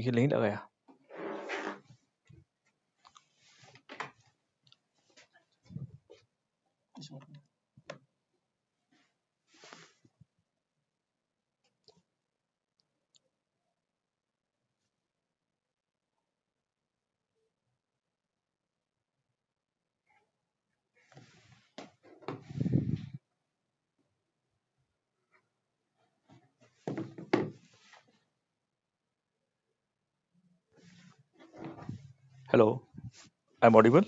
ये नहीं लगाया। Hello, I'm audible.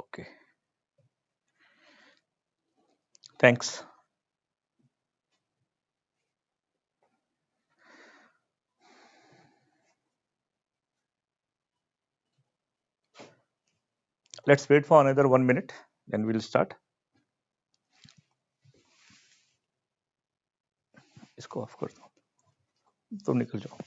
Okay, thanks. Let's wait for another 1 minute, then we'll start. इसको of कर दो, तुम निकल जाओ.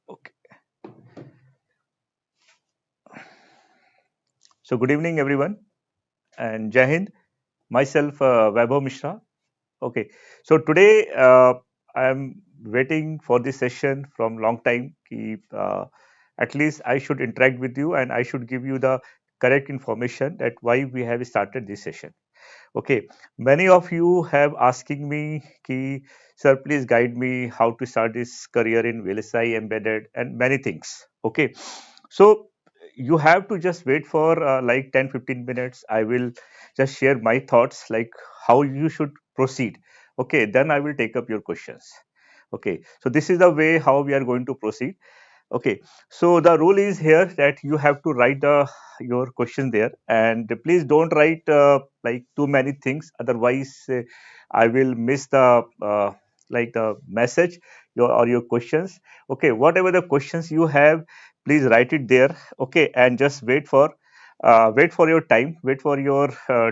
Okay. So good evening, everyone, and Jai Hind. Myself, Vaibhav Mishra. Okay. So today I am waiting for this session from long time. At least I should interact with you and I should give you the correct information that why we have started this session. Okay, many of you have asking me, ki, sir, please guide me how to start this career in VLSI, embedded, and many things. Okay, so you have to just wait for like 10-15 minutes. I will just share my thoughts, like how you should proceed. Okay, then I will take up your questions. Okay, so this is the way how we are going to proceed. Okay, so the rule is here that you have to write your question there, and please don't write like too many things. Otherwise, I will miss the like the message or your questions. Okay, whatever the questions you have, please write it there. Okay, and just wait for your time, wait for your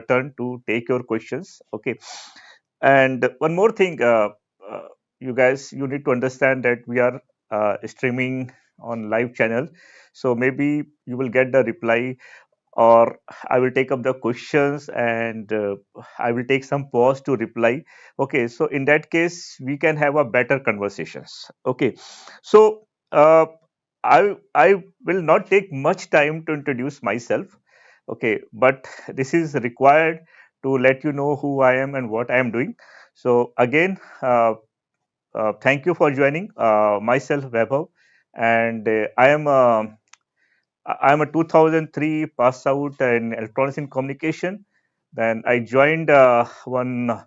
turn to take your questions. Okay, and one more thing, you guys, you need to understand that we are streaming on live channel, so maybe you will get the reply, or I will take up the questions, and I will take some pause to reply. Okay, so in that case we can have a better conversations. Okay, so I will not take much time to introduce myself. Okay, but this is required to let you know who I am and what I am doing. So again, thank you for joining. Myself Vaibhav, and I am a 2003 pass out in electronics and communication. Then I joined one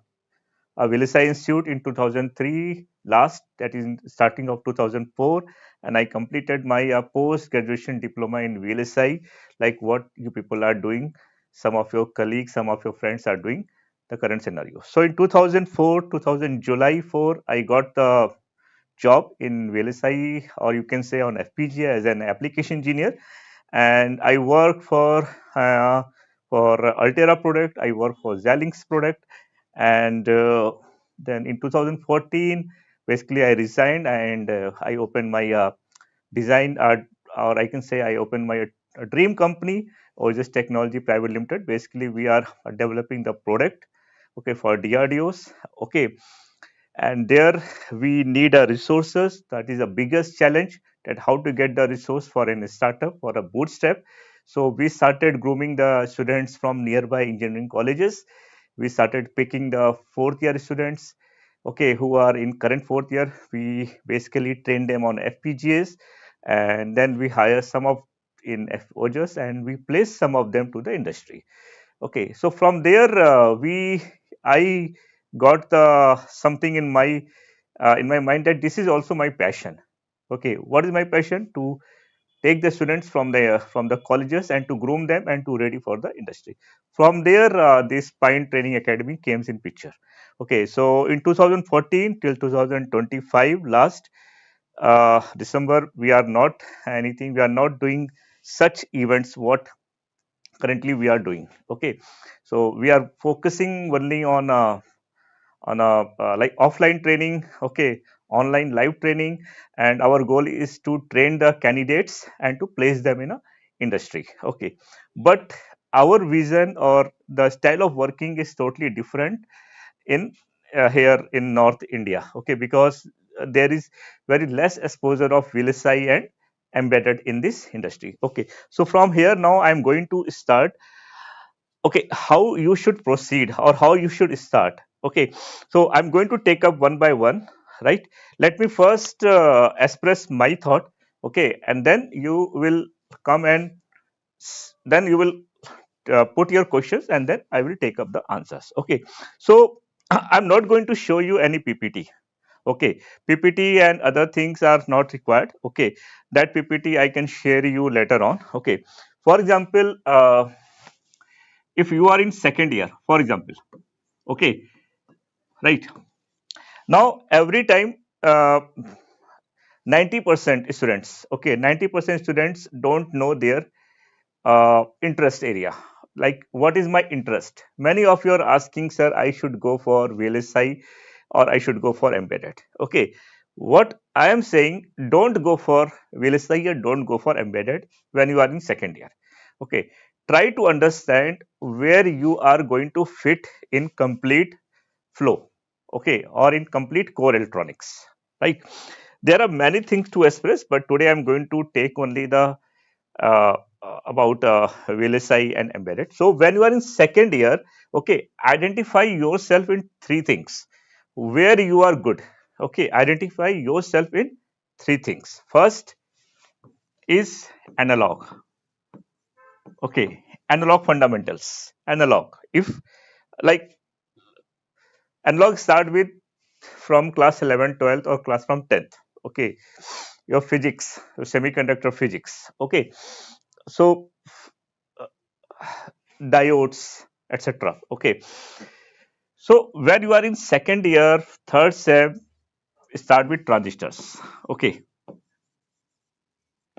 VLSI Institute in 2003 last, that is in starting of 2004, and I completed my post graduation diploma in VLSI, like what you people are doing, some of your colleagues, some of your friends are doing the current scenario. So in 2004, 2000 July 4, I got the job in VLSI, or you can say on FPGA as an application engineer, and I work for Altera product. I work for Xilinx product, and then in 2014, basically I resigned, and I opened my design, or I can say I opened my dream company, or just Technology Private Limited. Basically, we are developing the product, okay, for DRDOs. Okay, and there we need a resources. That is the biggest challenge, that how to get the resource for a startup or a bootstrap. So we started grooming the students from nearby engineering colleges. We started picking the fourth year students, okay, who are in current fourth year. We basically train them on FPGAs, and then we hire some of in FOJs, and we place some of them to the industry. Okay, so from there, I got the something in my mind, that this is also my passion. Okay, what is my passion? To take the students from the colleges and to groom them and to ready for the industry. From there, this Pine Training Academy came in picture. Okay, so in 2014 till 2025 last December, we are not anything. We are not doing such events. What currently we are doing. Okay, so we are focusing only on a like offline training, okay, online live training, and our goal is to train the candidates and to place them in a industry. Okay, but our vision or the style of working is totally different in here in North India. Okay, because there is very less exposure of VLSI and embedded in this industry. Okay, so from here now I'm going to start, okay, how you should proceed or how you should start. Okay, so I'm going to take up one by one, right? Let me first express my thought, okay, and then you will come and then you will put your questions, and then I will take up the answers. Okay, so I'm not going to show you any PPT. Okay, PPT and other things are not required. Okay, that PPT I can share you later on. Okay, for example, if you are in second year, for example, okay, right now every time, 90% students, okay, 90% students don't know their interest area. Like, what is my interest? Many of you are asking, sir, I should go for VLSI or I should go for embedded. Okay, what I am saying, don't go for VLSI or don't go for embedded when you are in second year. Okay, try to understand where you are going to fit in complete flow, okay, or in complete core electronics, right? There are many things to express, but today I'm going to take only the about VLSI and embedded. So when you are in second year, okay, identify yourself in three things where you are good. Okay, identify yourself in three things. First is analog. Okay, analog fundamentals. Analog. If like analog start with from class 11, 12, or class from 10th. Okay, your physics, your semiconductor physics. Okay, so diodes, etc. Okay, so when you are in second year, third sem, start with transistors. Okay,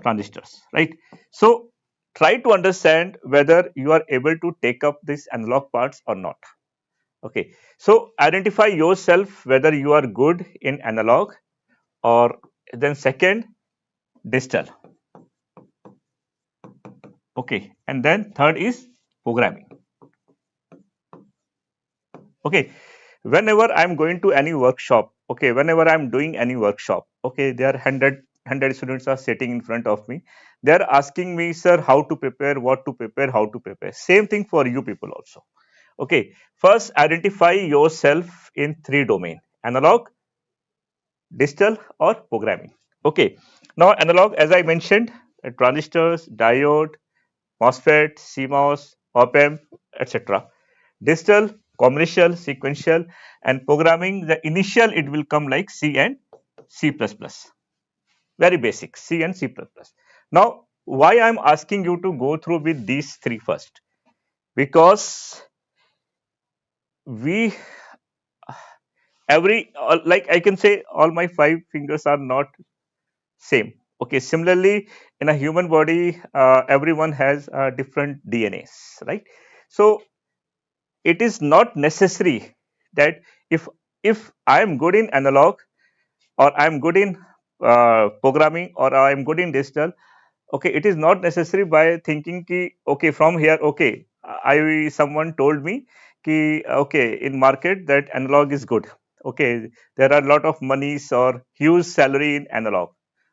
transistors, right? So try to understand whether you are able to take up these analog parts or not. Okay, so identify yourself whether you are good in analog, or then second, digital. Okay, and then third is programming. Okay, whenever I'm going to any workshop, okay, whenever I'm doing any workshop, okay, there are 100 students are sitting in front of me. They're asking me, sir, how to prepare, what to prepare, how to prepare. Same thing for you people also. Okay, first identify yourself in three domain: analog, digital, or programming. Okay, now analog, as I mentioned, transistors, diode, MOSFET, CMOS, op-amp, etc. Digital, commercial, sequential, and programming, the initial it will come like C and C++. Very basic, C and C++. Now, why I'm asking you to go through with these three first? Because we like I can say all my five fingers are not same. Okay, similarly in a human body, everyone has different DNAs, right? So it is not necessary that if I am good in analog, or I am good in programming, or I am good in digital, okay, it is not necessary by thinking ki okay, from here, okay, I someone told me ki okay, in market that analog is good, Okay, there are a lot of monies or huge salary in analog.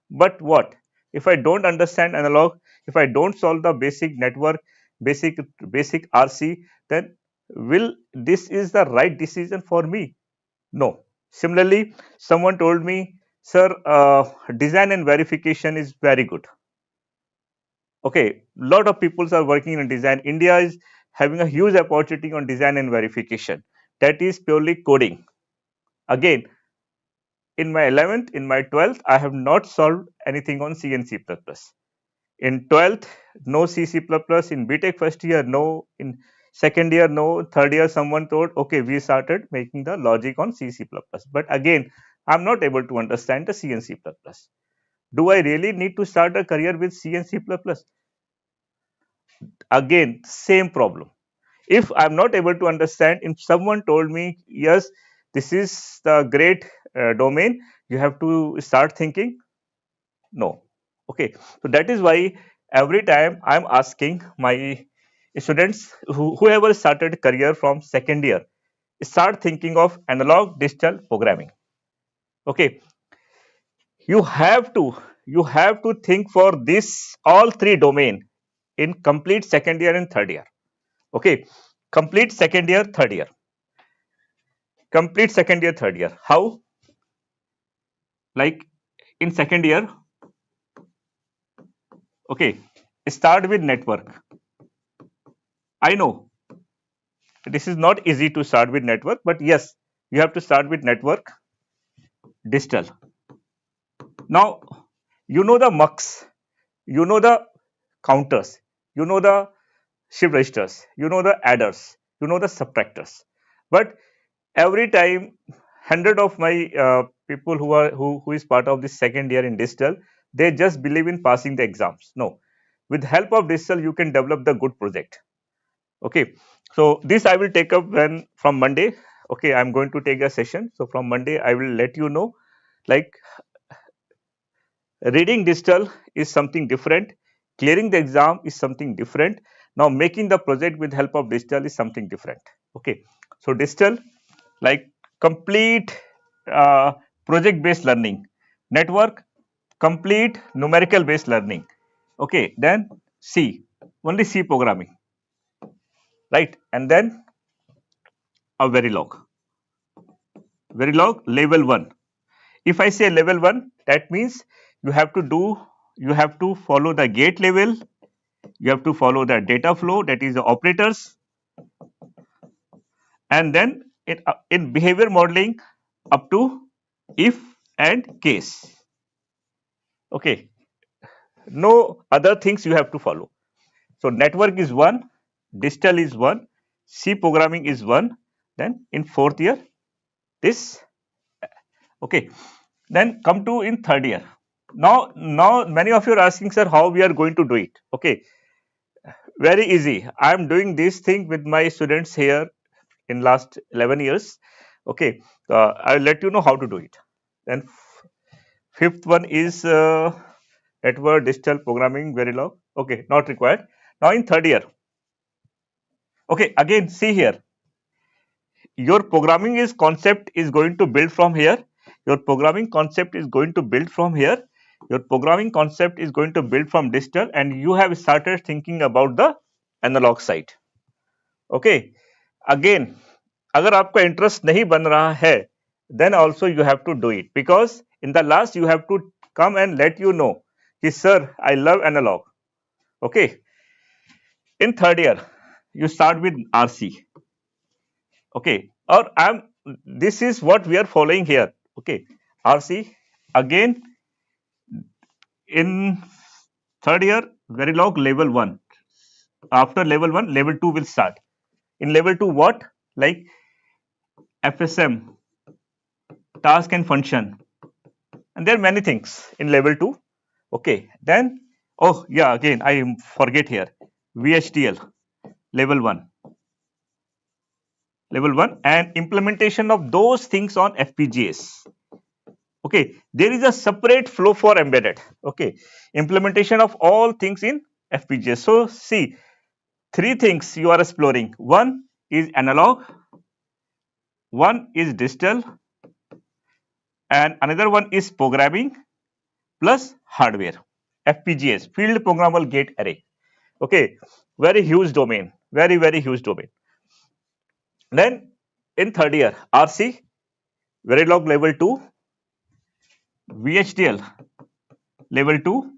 But what if I don't understand analog? If I don't solve the basic network, basic basic RC, then will this is the right decision for me? No. Similarly, someone told me, sir, design and verification is very good. Okay, lot of people are working in design. India is having a huge opportunity on design and verification. That is purely coding. Again, in my 11th, in my 12th, I have not solved anything on C and C++. In 12th, no C, C++. In BTech first year, no. In second year, no. Third year, someone told, okay, we started making the logic on C, C++. But again, I'm not able to understand the C and C++. Do I really need to start a career with C and C++? Again, same problem. If I'm not able to understand, if someone told me, yes, this is the great domain, you have to start thinking, no. Okay, so that is why every time I'm asking my students, whoever started career from second year, start thinking of analog digital programming. Okay, you have to think for this all three domain in complete second year and third year. Okay, complete second year, third year, complete second year, third year. How? Like in second year, okay, start with network. I know this is not easy to start with network, but yes, you have to start with network digital. Now, you know the mux, you know the counters, you know the shift registers, you know the adders, you know the subtractors. But every time, hundred of my people who is part of this second year in digital, they just believe in passing the exams. No, with help of digital, you can develop the good project. Okay, so this I will take up when from Monday. Okay, I'm going to take a session. So from Monday, I will let you know, like reading digital is something different, clearing the exam is something different. Now making the project with help of digital is something different. Okay, so digital, like complete project based learning, network complete numerical based learning. Okay, then C, only C programming, right? And then a Verilog level 1. If I say level 1, that means you have to do, you have to follow the gate level, you have to follow the data flow, that is the operators, and then in behavior modeling up to if and case. Okay, no other things you have to follow. So network is one, digital is one, C programming is one. Then in fourth year, this. Okay, then come to in third year. Now many of you are asking, sir, how we are going to do it? Okay, very easy. I am doing this thing with my students here in last 11 years. Okay, I'll let you know how to do it. Then fifth one is network digital programming Verilog. Okay, not required. Now in third year. Okay, again see here. Your programming is concept is going to build from here. Your programming concept is going to build from here. Your programming concept is going to build from digital, and you have started thinking about the analog side. Okay, again, अगर आपका interest नहीं बन रहा है, then also you have to do it, because in the last you have to come and let you know कि sir, I love analog. Okay, in third year you start with RC. Okay, or I'm this is what we are following here. Okay, RC again in third year Verilog level 1. After level 1, level 2 will start. In level 2, what? Like FSM, task and function, and there are many things in level 2. Okay, then oh yeah, again I forget here VHDL level 1, and implementation of those things on FPGAs. Okay, there is a separate flow for embedded. Okay, implementation of all things in FPGA. So see, three things you are exploring. One is analog, one is digital, and another one is programming plus hardware, FPGAs, field programmable gate array. Okay, very huge domain, very huge domain. Then in third year, RC, Verilog level 2, VHDL level 2.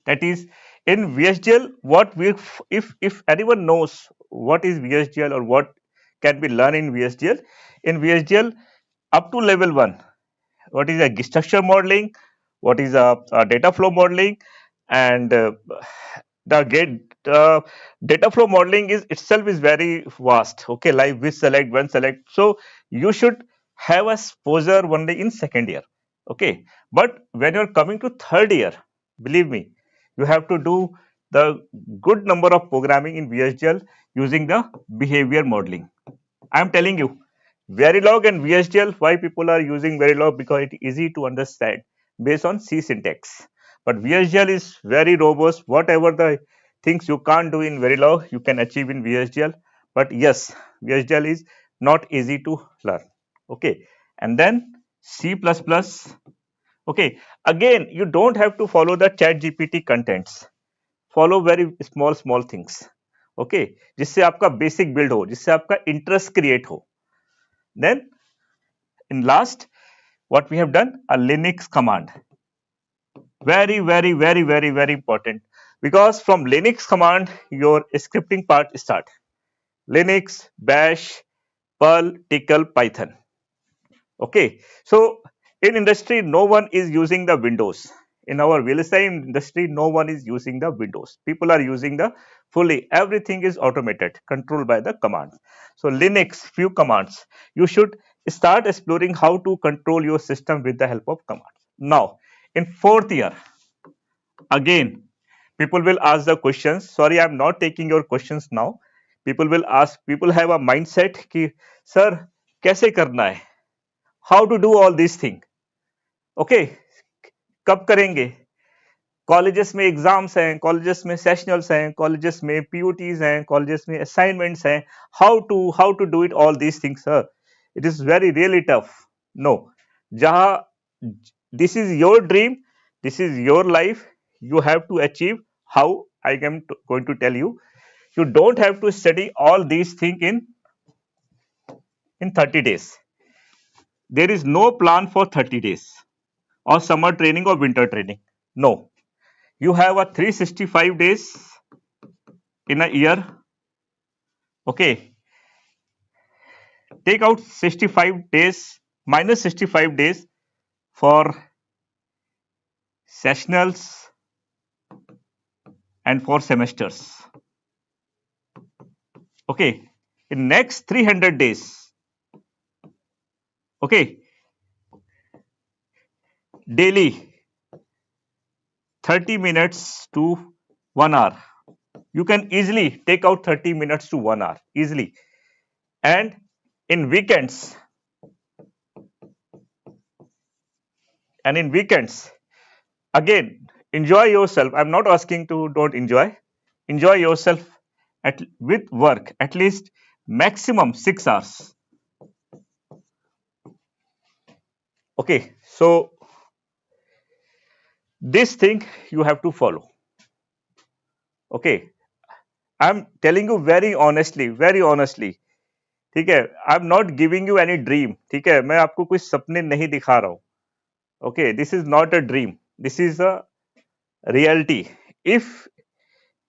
That is in VHDL, what we, if anyone knows what is VHDL or what can be learned in VHDL up to level 1, what is a structure modeling, what is a data flow modeling, and the gate data flow modeling is itself is very vast. Okay, like which select, when select. So you should have exposure only in second year. Okay, but when you're coming to third year, believe me, you have to do the good number of programming in VHDL using the behavior modeling. I'm telling you, Verilog and VHDL, why people are using Verilog? Because it is easy to understand based on C syntax. But VHDL is very robust. Whatever the things you can't do in Verilog, you can achieve in VHDL. But yes, VHDL is not easy to learn. Okay. And then C++. Okay. Again, you don't have to follow the chat GPT contents. Follow very small things. Okay, जिससे आपका basic build हो, जिससे आपका interest create हो. Then in last, what we have done, a Linux command. Very important, because from Linux command your scripting part start. Linux, Bash, Perl, Tcl, Python. Okay, so in industry, no one is using the Windows. In our VLSI industry, no one is using the Windows. People are using the fully, everything is automated, controlled by the commands. So Linux, few commands. You should start exploring how to control your system with the help of commands. Now, in fourth year, again, people will ask the questions. Sorry, I'm not taking your questions now. People will ask, people have a mindset कि sir कैसे करना है, how to do all these things. Okay, कब करेंगे? Colleges में exams हैं, colleges में sessionals हैं, कॉलेजेस में पीयूटीज हैं, कॉलेजेस में असाइनमेंट्स हैं. How to do it all these things sir? It is very really tough. No, जहां this is your dream, this is your life, you have to achieve. How I am going to tell you, you don't have to study all these things in 30 days. There is no plan for 30 days or summer training or winter training. No, you have a 365 days in a year. Okay, take out 65 days, minus 65 days for sessionals and for semesters. Okay, in next 300 days, okay, daily 30 minutes to 1 hour. You can easily take out 30 minutes to 1 hour easily. And in weekends, again, enjoy yourself. I'm not asking to don't enjoy yourself with work at least maximum 6 hours. Okay, so this thing you have to follow. Okay, I'm telling you very honestly. ठीक है, I'm not giving you any dream. ठीक है, मैं आपको कुछ सपने नहीं दिखा रहा हूं. Okay, this is not a dream, this is a reality. If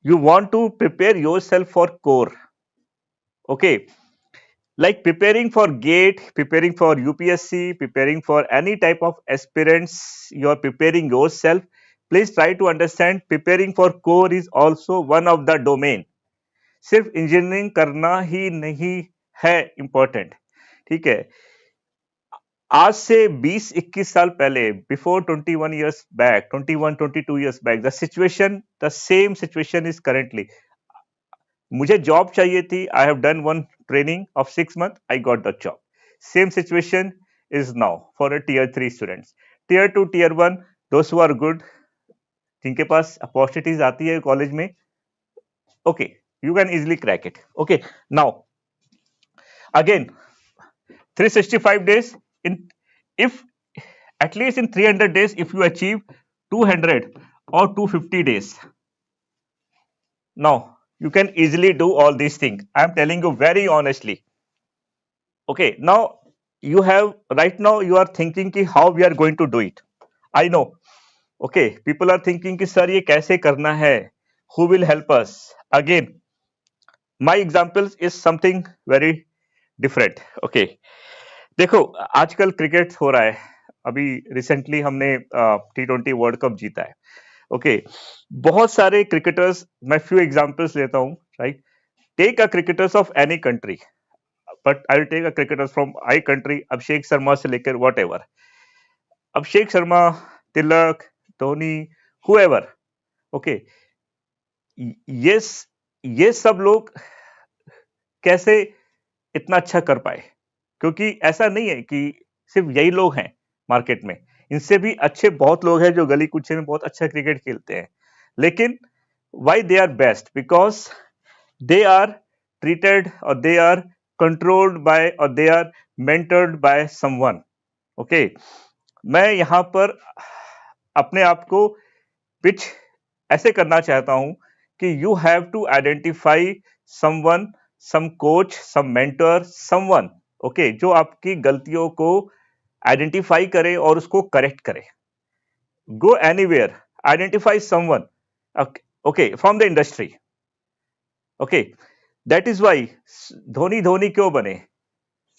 you want to prepare yourself for core, okay, like preparing for gate, preparing for UPSC, preparing for any type of aspirants, you are preparing yourself. Please try to understand, preparing for core is also one of the domain. सिर्फ engineering करना ही नहीं है important. ठीक है, आज से 20-21 साल पहले, before 21 years back, 22 years back, the same situation is currently. मुझे जॉब चाहिए थी, I have done one training of 6 months, I got the job. Same situation is now for a tier 3 students. tier 2, tier 1, दोस्त who are good, जिनके पास opportunities आती है college में, okay, you can easily crack it. Okay, now again 365 days if at least in 300 days, if you achieve 200 or 250 days, now you can easily do all these things. I'm telling you very honestly. Okay, now you have right now you are thinking ki how we are going to do it. I know. Okay, people are thinking ki sir ye kaise karna hai? Who will help us? Again, my examples is something very different. Okay, देखो आजकल cricket हो रहा है. अभी recently हमने T20 world cup जीता है. Okay, बहुत सारे क्रिकेटर्स, मैं फ्यू एग्जांपल्स लेता हूँ. Right, take a cricketers of any country, but I will take a cricketers from I country. Abhishek Sharma से लेकर whatever, Abhishek Sharma, Tilak, Dhoni, whoever. Okay, ये ये सब लोग कैसे इतना अच्छा कर पाए? क्योंकि ऐसा नहीं है कि सिर्फ यही लोग हैं मार्केट में, इनसे भी अच्छे बहुत लोग हैं जो गली कुचे में बहुत अच्छा क्रिकेट खेलते हैं. लेकिन why they are best? Because they are treated or they are controlled by or they are mentored by someone. Okay, मैं यहां पर अपने आप को पिच ऐसे करना चाहता हूं कि you have to identify someone, some coach, some mentor, someone, okay, जो आपकी गलतियों को आइडेंटिफाई करे और उसको करेक्ट करे. Go anywhere, identify someone, okay, from the industry. Okay, that is why Dhoni Dhoni क्यों बने?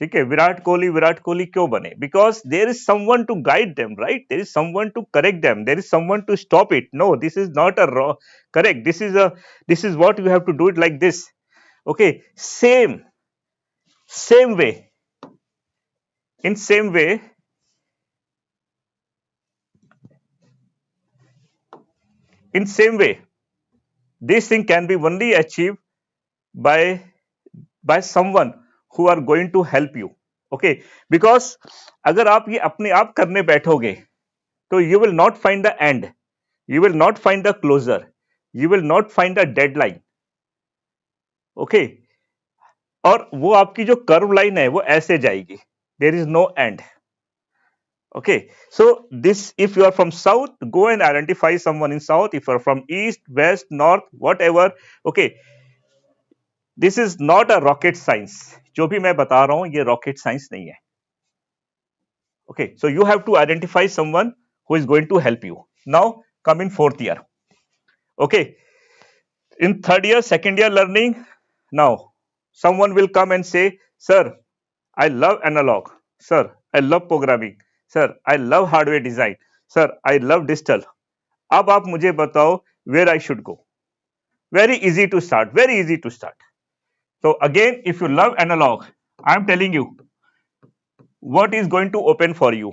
ठीक है, विराट कोहली क्यों बने? Because there is someone to guide them, right? There is someone to correct them, there is someone to stop it. No, this is not a correct, this is what you have to do it like this. Okay, same way, in same way, this thing can be only achieved by someone who are going to help you. Okay, because अगर आप ये अपने आप करने बैठोगे तो you will not find the end, you will not find the closure, you will not find the deadline. Okay, और वो आपकी जो कर्व लाइन है वो ऐसे जाएगी, there is no end. Okay, so this, if you are from south, go and identify someone in south. If you are from east, west, north, whatever, okay, this is not a rocket science. जो भी मैं बता रहा हूं ये rocket science नहीं है. Okay, so you have to identify someone who is going to help you. Now come in fourth year. Okay, in third year, second year learning, now someone will come and say, sir, I love analog, sir, I love programming, sir, I love hardware design, sir, I love digital. अब आप मुझे बताओ where I should go. Very easy to start, very easy to start. So again, if you love analog, I am telling you what is going to open for you.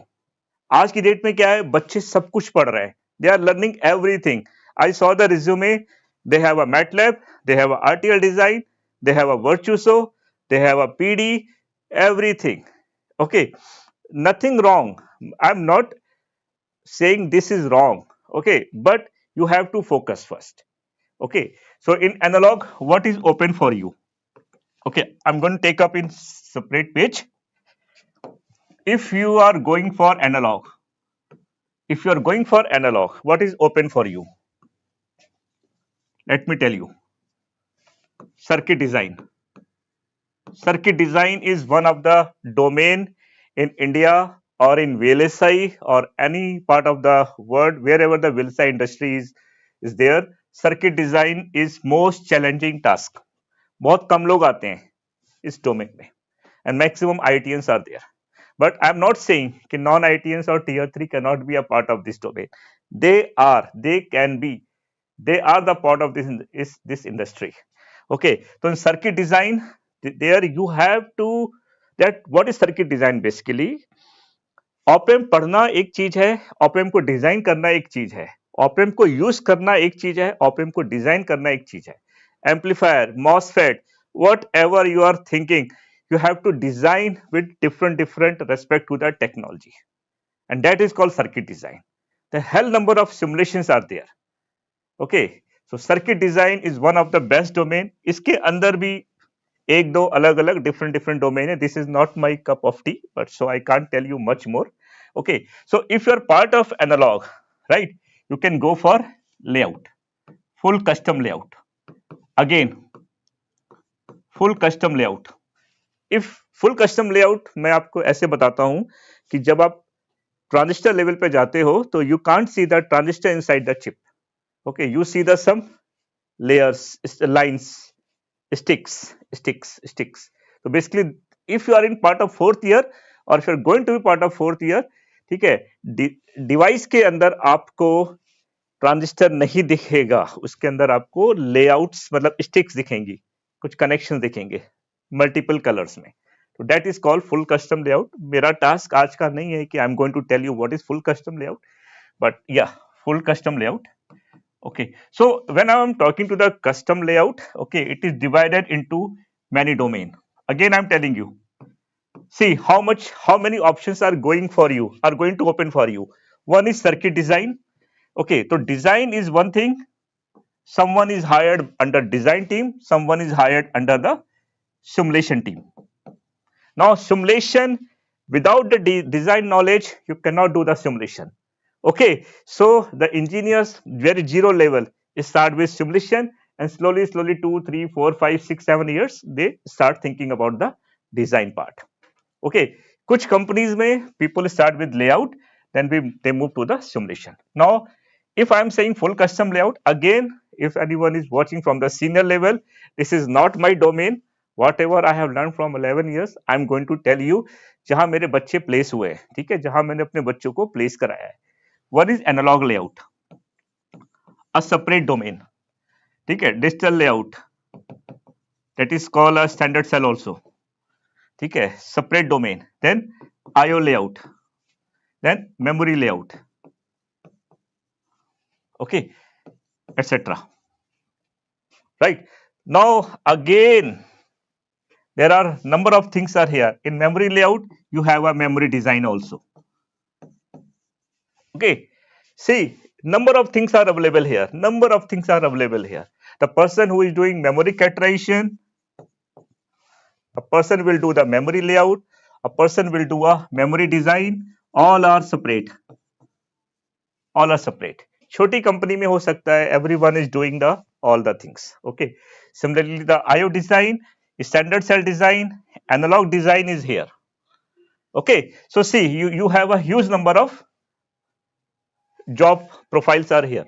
आज की date में क्या है, बच्चे सब कुछ पढ़ रहे हैं. They are learning everything. I saw the resume. They have a MATLAB, they have a RTL design, they have a Virtuoso, they have a PD, everything. Okay, nothing wrong. I'm not saying this is wrong. Okay, but you have to focus first. Okay, so in analog, what is open for you? Okay, I'm going to take up in separate page. If you are going for analog, what is open for you? Let me tell you. Circuit design. Circuit design is one of the domain in India or in VLSI or any part of the world, wherever the VLSI industry is there. Circuit design is most challenging task. बहुत कम लोग आते हैं इस domain में, and maximum IITians are there. But I am not saying कि non-IITians or tier 3 cannot be a part of this domain. They are the part of this industry. Okay, so in circuit design, there you have to, that what is circuit design basically? Op-amp पढ़ना एक चीज है, op-amp को design करना एक चीज है, op-amp को यूज करना एक चीज है, ऑप-एम्प को डिजाइन करना एक चीज है. Amplifier, MOSFET, whatever you are thinking, you have to design with different respect to the technology, and that is called circuit design. The hell number of simulations are there. Okay, so circuit design is one of the best domain. इसके अंदर भी एक दो अलग अलग different domain है. This is not my cup of tea, but so I can't tell you much more. Okay, so if you're part of analog, right, you can go for layout, full custom layout. Again, full custom layout. If full custom layout मैं आपको ऐसे बताता हूं कि जब आप transistor level पे जाते हो तो you can't see the transistor inside the chip. Okay, you see the some layers, lines, sticks. So basically, if you are in part of fourth year or if you are going to be part of fourth year, ठीक है, device के अंदर आपको transistor नहीं दिखेगा, उसके अंदर आपको लेआउट्स मतलब स्टिक्स दिखेंगी, कुछ कनेक्शन दिखेंगे मल्टीपल कलर्स में. तो that is called full custom layout. मेरा टास्क आज का नहीं है कि I am going to tell you what is full custom layout, but या full custom layout. Okay, so when I am talking to the custom layout, okay, it is divided into many domain. Again, I am telling you, see how many options are going for you, are going to open for you. One is circuit design. Okay, so design is one thing. Someone is hired under design team, someone is hired under the simulation team. Now, simulation, without the design knowledge, you cannot do the simulation. Okay, so the engineers very zero level start with simulation and slowly 2, 3, 4, 5, 6, 7 years they start thinking about the design part. Okay, कुछ companies में people start with layout, then they move to the simulation. Now, if I am saying full custom layout, again, if anyone is watching from the senior level, this is not my domain. Whatever I have learned from 11 years, I am going to tell you जहां मेरे बच्चे place हुए हैं, ठीक है, जहां मैंने अपने बच्चों को प्लेस कराया है. One is analog layout, a separate domain. ठीक है, digital layout, that is called a standard cell also. ठीक है, separate domain. Then IO layout, then memory layout, okay, etc. Right. Now again, there are number of things are here. In memory layout, you have a memory design also. Okay, see, number of things are available here. Number of things are available here. The person who is doing memory categorization, a person will do the memory layout, a person will do a memory design. All are separate. All are separate. छोटी company में हो सकता है everyone is doing the all the things. Okay. Similarly, the IO design, standard cell design, analog design is here. Okay. So see, you have a huge number of job profiles are here.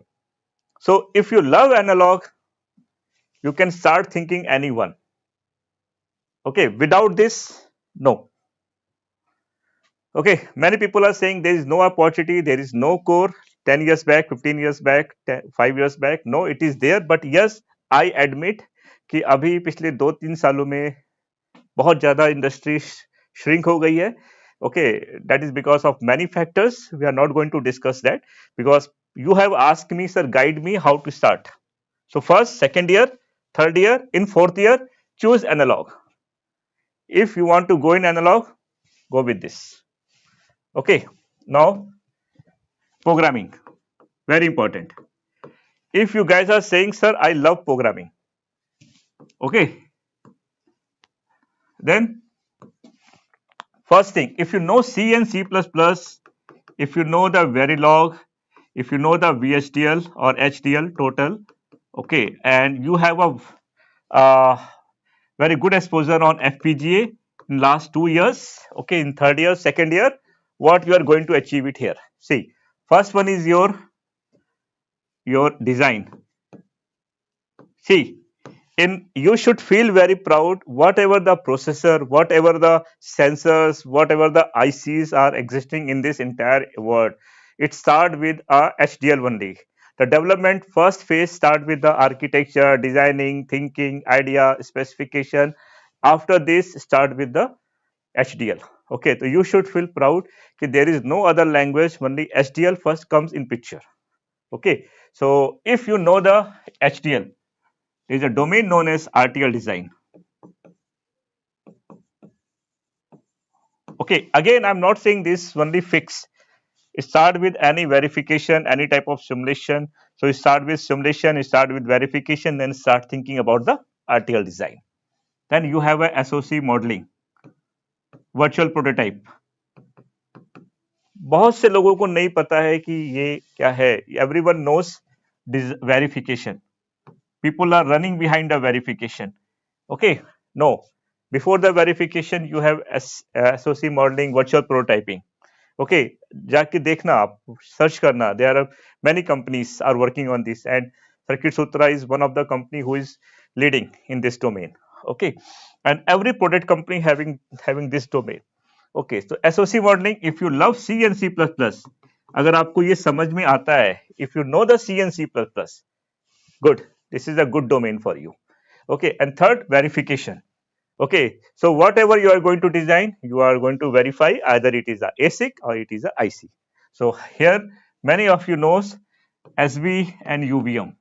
So if you love analog, you can start thinking anyone. Okay. Without this, no. Okay. Many people are saying there is no opportunity, there is no core. 10 years back, 15 years back, 5 years back. No, it is there. But yes, I admit कि अभी पिछले 2-3 सालों में बहुत ज़्यादा industry shrink हो गई है. Okay, that is because of many factors. We are not going to discuss that because you have asked me, sir, guide me how to start. So first, second year, third year, in fourth year, choose analog. If you want to go in analog, go with this. Okay, now programming, very important. If you guys are saying, sir, I love programming, okay, then first thing, if you know C and C++, if you know the Verilog, if you know the VHDL or HDL total, okay, and you have a very good exposure on FPGA in last 2 years, okay, in third year, second year, what you are going to achieve it here. See, first one is your design. See, you should feel very proud whatever the processor, whatever the sensors, whatever the ICs are existing in this entire world. It start with a HDL only. The development first phase start with the architecture, designing, thinking, idea, specification. After this start with the HDL. Okay, so you should feel proud that there is no other language, only HDL first comes in picture. Okay, so if you know the HDL, there is a domain known as RTL design. Okay, again, I'm not saying this only fix. Start with any verification, any type of simulation. So you start with simulation, you start with verification, then start thinking about the RTL design. Then you have a SOC modeling, virtual prototype. बहुत से लोगों को नहीं पता है कि ये क्या है. Everyone knows verification. People are running behind the verification. Okay, no. Before the verification, you have SOC modeling, virtual prototyping. Okay, जाके देखना आप, सर्च करना. There are many companies are working on this, and Circuit Sutra is one of the company who is leading in this domain. Okay, and every product company having this domain. Okay, so SOC modeling. If you love C and C++, अगर आपको ये समझ में आता है, if you know the C and C++, good. This is a good domain for you. Okay, and third, verification. Okay, so whatever you are going to design, you are going to verify either it is a ASIC or it is a IC. So here, many of you knows SV and UVM,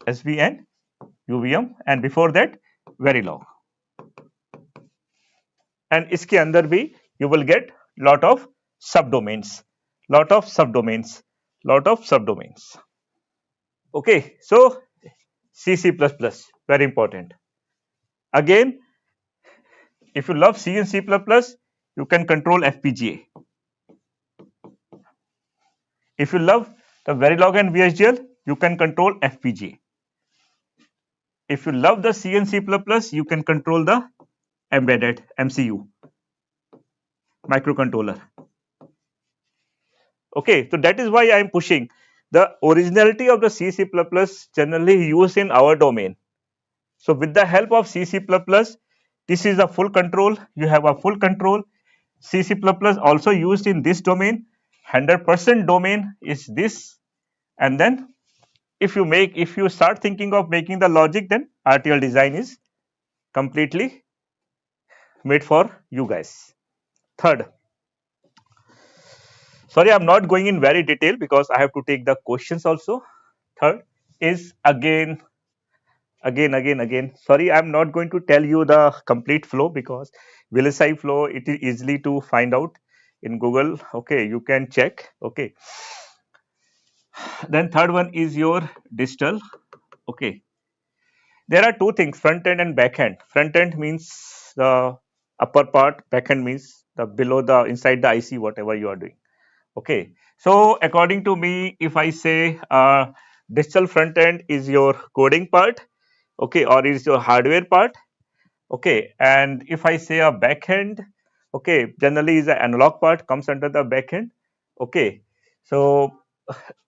SV and UVM, and before that, Verilog. And इसके अंदर भी you will get lot of subdomains, lot of subdomains, lot of subdomains. Okay, so C, C++, very important. Again, if you love C and C++, you can control FPGA. If you love the Verilog and VHDL, you can control FPGA. If you love the C and C++, you can control the embedded MCU, microcontroller. Okay, so that is why I am pushing the originality of the C, C++ generally used in our domain. So with the help of C, C++, this is a full control. You have a full control. C, C++ also used in this domain. 100% domain is this. And then if you start thinking of making the logic, then RTL design is completely made for you guys. Third, sorry, I'm not going in very detail because I have to take the questions also. Third is again. Sorry, I'm not going to tell you the complete flow because VLSI flow, it is easily to find out in Google. Okay, you can check. Okay. Then third one is your digital. Okay. There are two things, front end and back end. Front end means the upper part, back end means the below the inside the IC, whatever you are doing. Okay. So according to me, if I say digital front end is your coding part, okay, or is your hardware part, okay, and if I say a back end, okay, generally is the analog part comes under the back end. Okay. So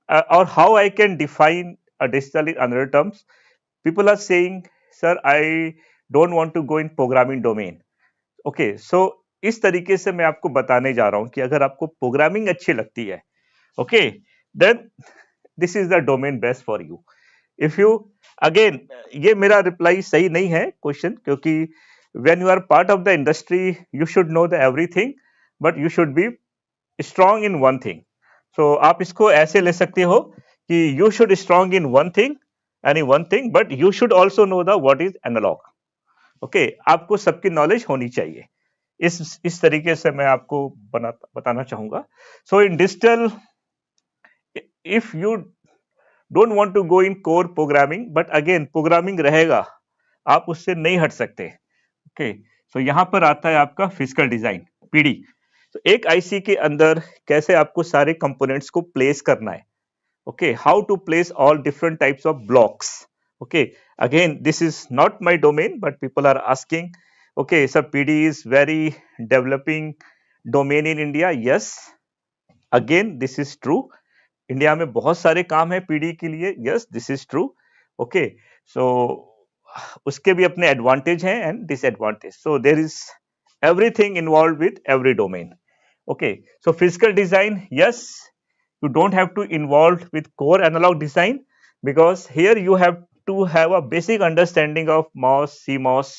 or how I can define a digital in other terms. People are saying, sir, I don't want to go in programming domain. Okay, so इस तरीके से मैं आपको बताने जा रहा हूं कि अगर आपको प्रोग्रामिंग अच्छी लगती है, okay, then this is the domain best for you. If you again, ये मेरा रिप्लाई सही नहीं है क्वेश्चन, क्योंकि when you are part of the industry you should know the everything, but you should be strong in one thing. So आप इसको ऐसे ले सकते हो कि you should strong in one thing, any one thing, but you should also know the what is analogue. Okay, आपको सबकी knowledge होनी चाहिए. इस तरीके से मैं आपको बताना चाहूंगा. So in digital, if you don't want to go in core programming, but again programming रहेगा, आप उससे नहीं हट सकते. ओके, सो यहां पर आता है आपका फिजिकल डिजाइन, पीडी. तो एक आईसी के अंदर कैसे आपको सारे कंपोनेंट्स को प्लेस करना है. Okay, how to place all different types of blocks. Okay, again this is not my domain, but people are asking, okay sir, PD is very developing domain in India. Yes, again this is true. India में बहुत सारे काम है PD के लिए. Yes, this is true. Okay, so उसके भी अपने एडवांटेज हैं and disadvantage. So there is everything involved with every domain. Okay, so physical design, yes, you don't have to involve with core analog design, because here you have to have a basic understanding of MOS, CMOS.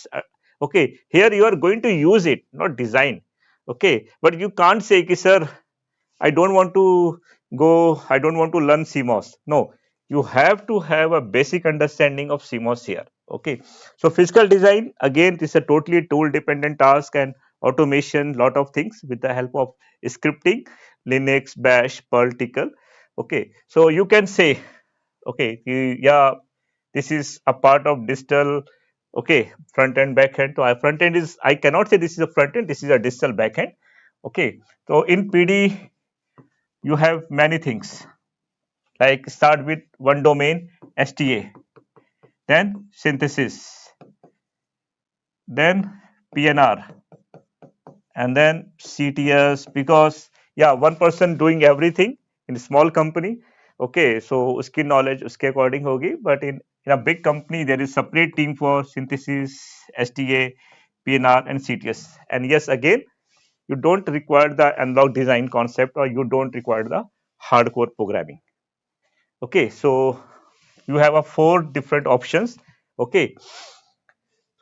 Okay, here you are going to use it, not design. Okay, but you can't say ki sir, I don't want to I don't want to learn CMOS. No, you have to have a basic understanding of CMOS here. Okay, so physical design, again, this is a totally tool dependent task and automation, lot of things with the help of scripting, Linux, Bash, Perl, Tcl. Okay, so you can say, okay, yeah, this is a part of digital. Okay, front end, back end. So front end is, I cannot say this is a front end, this is a digital back end. Okay, so in PD you have many things, like start with one domain, STA, then synthesis, then PNR, and then CTS, because yeah, one person doing everything in a small company. Okay, so uski knowledge uske according hogi, but in a big company there is separate team for synthesis, STA, PNR, and CTS. And yes, again, you don't require the analog design concept, or you don't require the hardcore programming. Okay, so you have a four different options. Okay,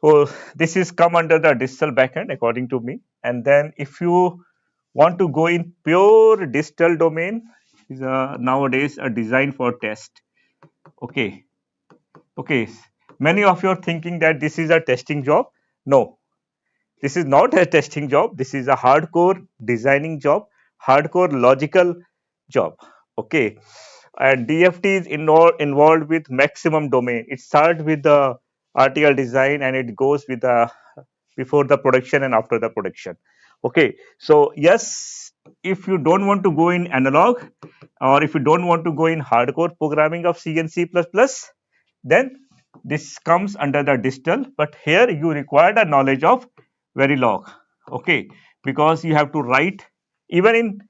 so this is come under the digital backend according to me. And then if you want to go in pure digital domain, is nowadays a design for test. Okay, okay. Many of you are thinking that this is a testing job. No, this is not a testing job. This is a hardcore designing job, hardcore logical job. Okay, and DFT is involved with maximum domain. It starts with the RTL design and it goes with the before the production and after the production. Okay, so yes, if you don't want to go in analog, or if you don't want to go in hardcore programming of C and C++, then this comes under the digital. But here you require the knowledge of Verilog. Okay, because you have to write, even in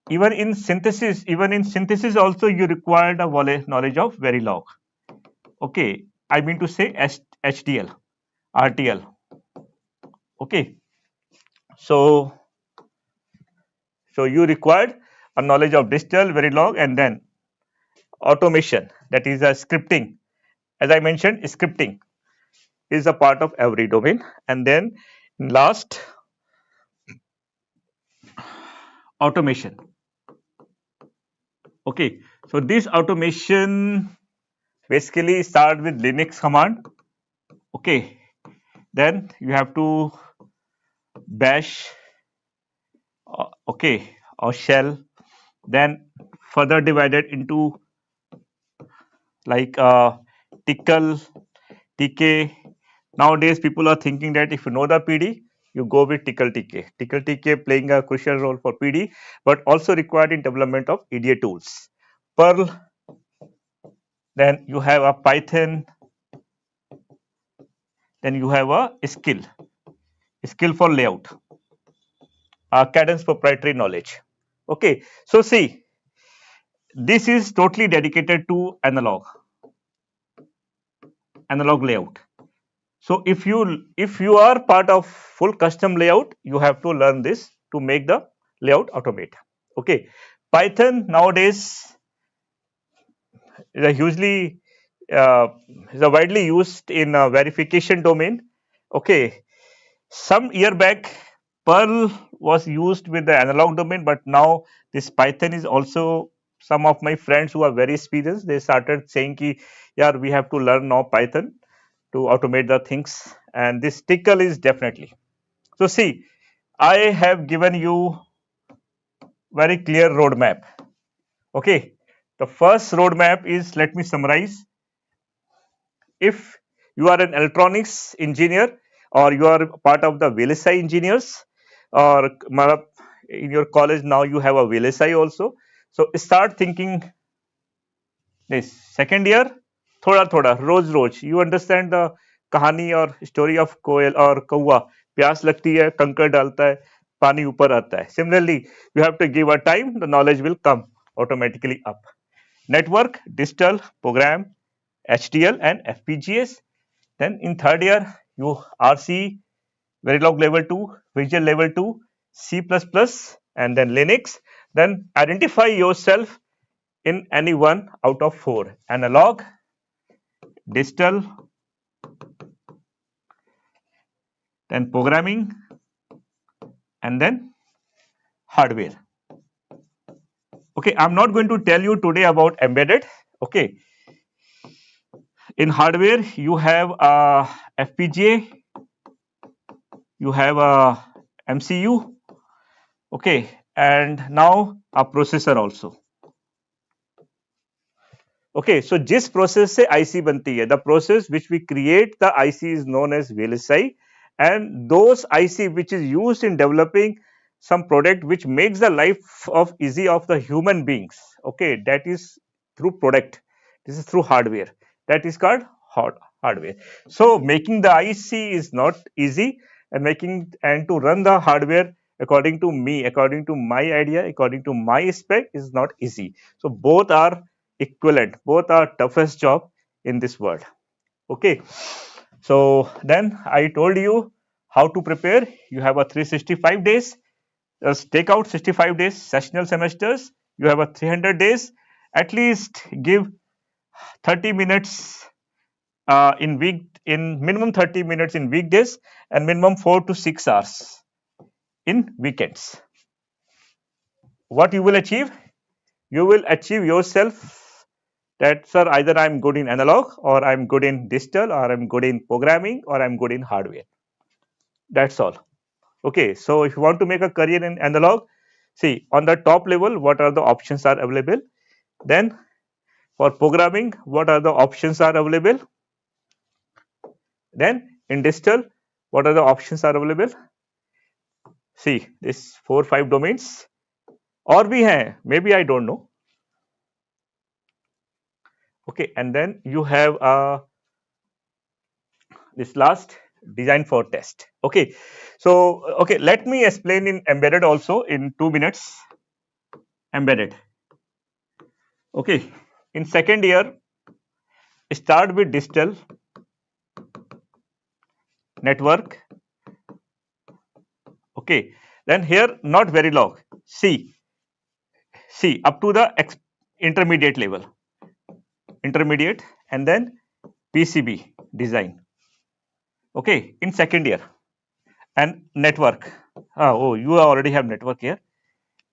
even in synthesis also you require the knowledge of Verilog. Okay, I mean to say HDL, RTL. Okay, so you required a knowledge of digital, Verilog, and then automation, that is a scripting. As I mentioned, scripting is a part of every domain. And then last, automation. Okay, so this automation basically start with Linux command. Okay, then you have to bash, okay, or shell, then further divided into like tickle, TK. Nowadays, people are thinking that if you know the PD, you go with tickle TK. Tickle TK playing a crucial role for PD, but also required in development of EDA tools. Perl, then you have a Python, then you have a skill for layout, cadence proprietary knowledge. Okay, so see, this is totally dedicated to analog layout. So if you are part of full custom layout, you have to learn this to make the layout automate. Okay, Python nowadays is a hugely is a widely used in a verification domain. Okay, some year back, Perl was used with the analog domain, but now this Python is also, some of my friends who are very experienced, they started saying ki, yeah, we have to learn now Python to automate the things. And this tickle is definitely. So see, I have given you very clear roadmap. Okay, the first roadmap is, let me summarize. If you are an electronics engineer, or you are part of the VLSI engineers, or in your college now you have a VLSI also, so start thinking this. Second year, thoda thoda, रोज रोज, you understand the कहानी और story of कोयल और कौवा. प्यास लगती है, कंकर डालता है, पानी ऊपर आता है. Similarly, you have to give a time, the knowledge will come automatically up. Network, digital, program, HDL and FPGAs. Then in third year, you RC, Verilog level 2, Visual level 2, C++, and then Linux. Then identify yourself in any one out of four: analog, digital, then programming, and then hardware. Okay, I'm not going to tell you today about embedded. Okay, in hardware, you have a FPGA, you have a MCU, okay, and now a processor also. Okay, so जिस process से IC बनती है, the process which we create the IC is known as VLSI, and those IC which is used in developing some product which makes the life of easy of the human beings. Okay, that is through product. This is through hardware. That is called hardware. So making the IC is not easy, and making and to run the hardware according to me, according to my idea, according to my spec is not easy. So both are equivalent. Both are toughest job in this world. Okay. So then I told you how to prepare. You have a 365 days. Just take out 65 days sessional semesters. You have a 300 days. At least give 30 minutes in minimum 30 minutes in weekdays and minimum 4 to 6 hours in weekends. What you will achieve? You will achieve yourself that, sir, either I'm good in analog, or I'm good in digital, or I'm good in programming, or I'm good in hardware. That's all. Okay, so if you want to make a career in analog, see on the top level what are the options are available. Then for programming, what are the options are available. Then in digital, what are the options are available. See this 4 5 domains, or we have maybe I don't know. Okay, and then you have this last design for test. Okay, so okay, let me explain in embedded also in 2 minutes. Embedded. Okay, in second year, start with digital network. Okay, then here not very long. See up to the intermediate level, intermediate, and then PCB design. Okay, in second year, and network. Oh, you already have network here.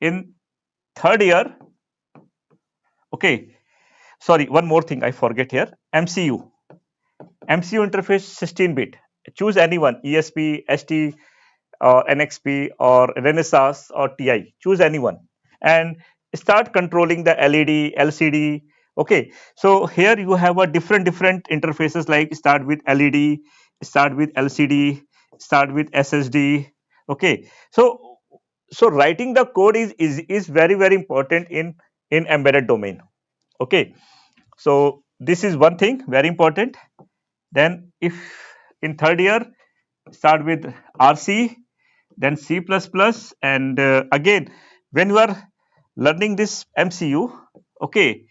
In third year, okay. Sorry, one more thing I forget here. MCU. MCU interface 16-bit. Choose anyone, ESP, ST, or NXP, or Renesas, or TI. Choose anyone and start controlling the LED, LCD. Okay, so here you have a different interfaces, like start with LED, start with LCD, start with SSD. Okay, so writing the code is very important in embedded domain. Okay, so this is one thing very important. Then if in third year, start with RC, then C++, and again when you are learning this MCU, okay,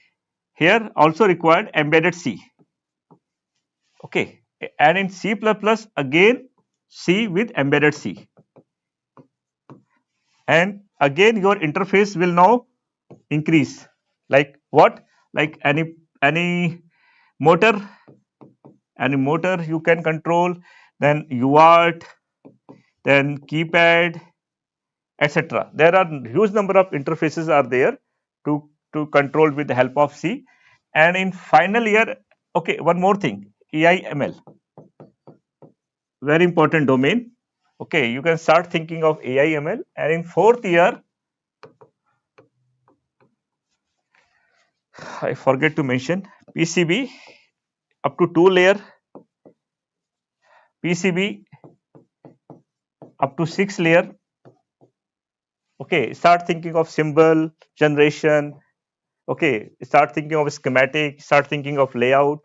here also required embedded C. Okay, and in C++ again C with embedded C, and again your interface will now increase, like what, like any motor, you can control, then UART, then keypad, etc. There are huge number of interfaces are there to control with the help of C. And in final year, okay, one more thing, AI/ML, very important domain. Okay, you can start thinking of AI/ML, and in fourth year, I forget to mention PCB up to 2 layer, PCB up to 6 layer. Okay, start thinking of symbol generation. Okay, start thinking of schematic, start thinking of layout.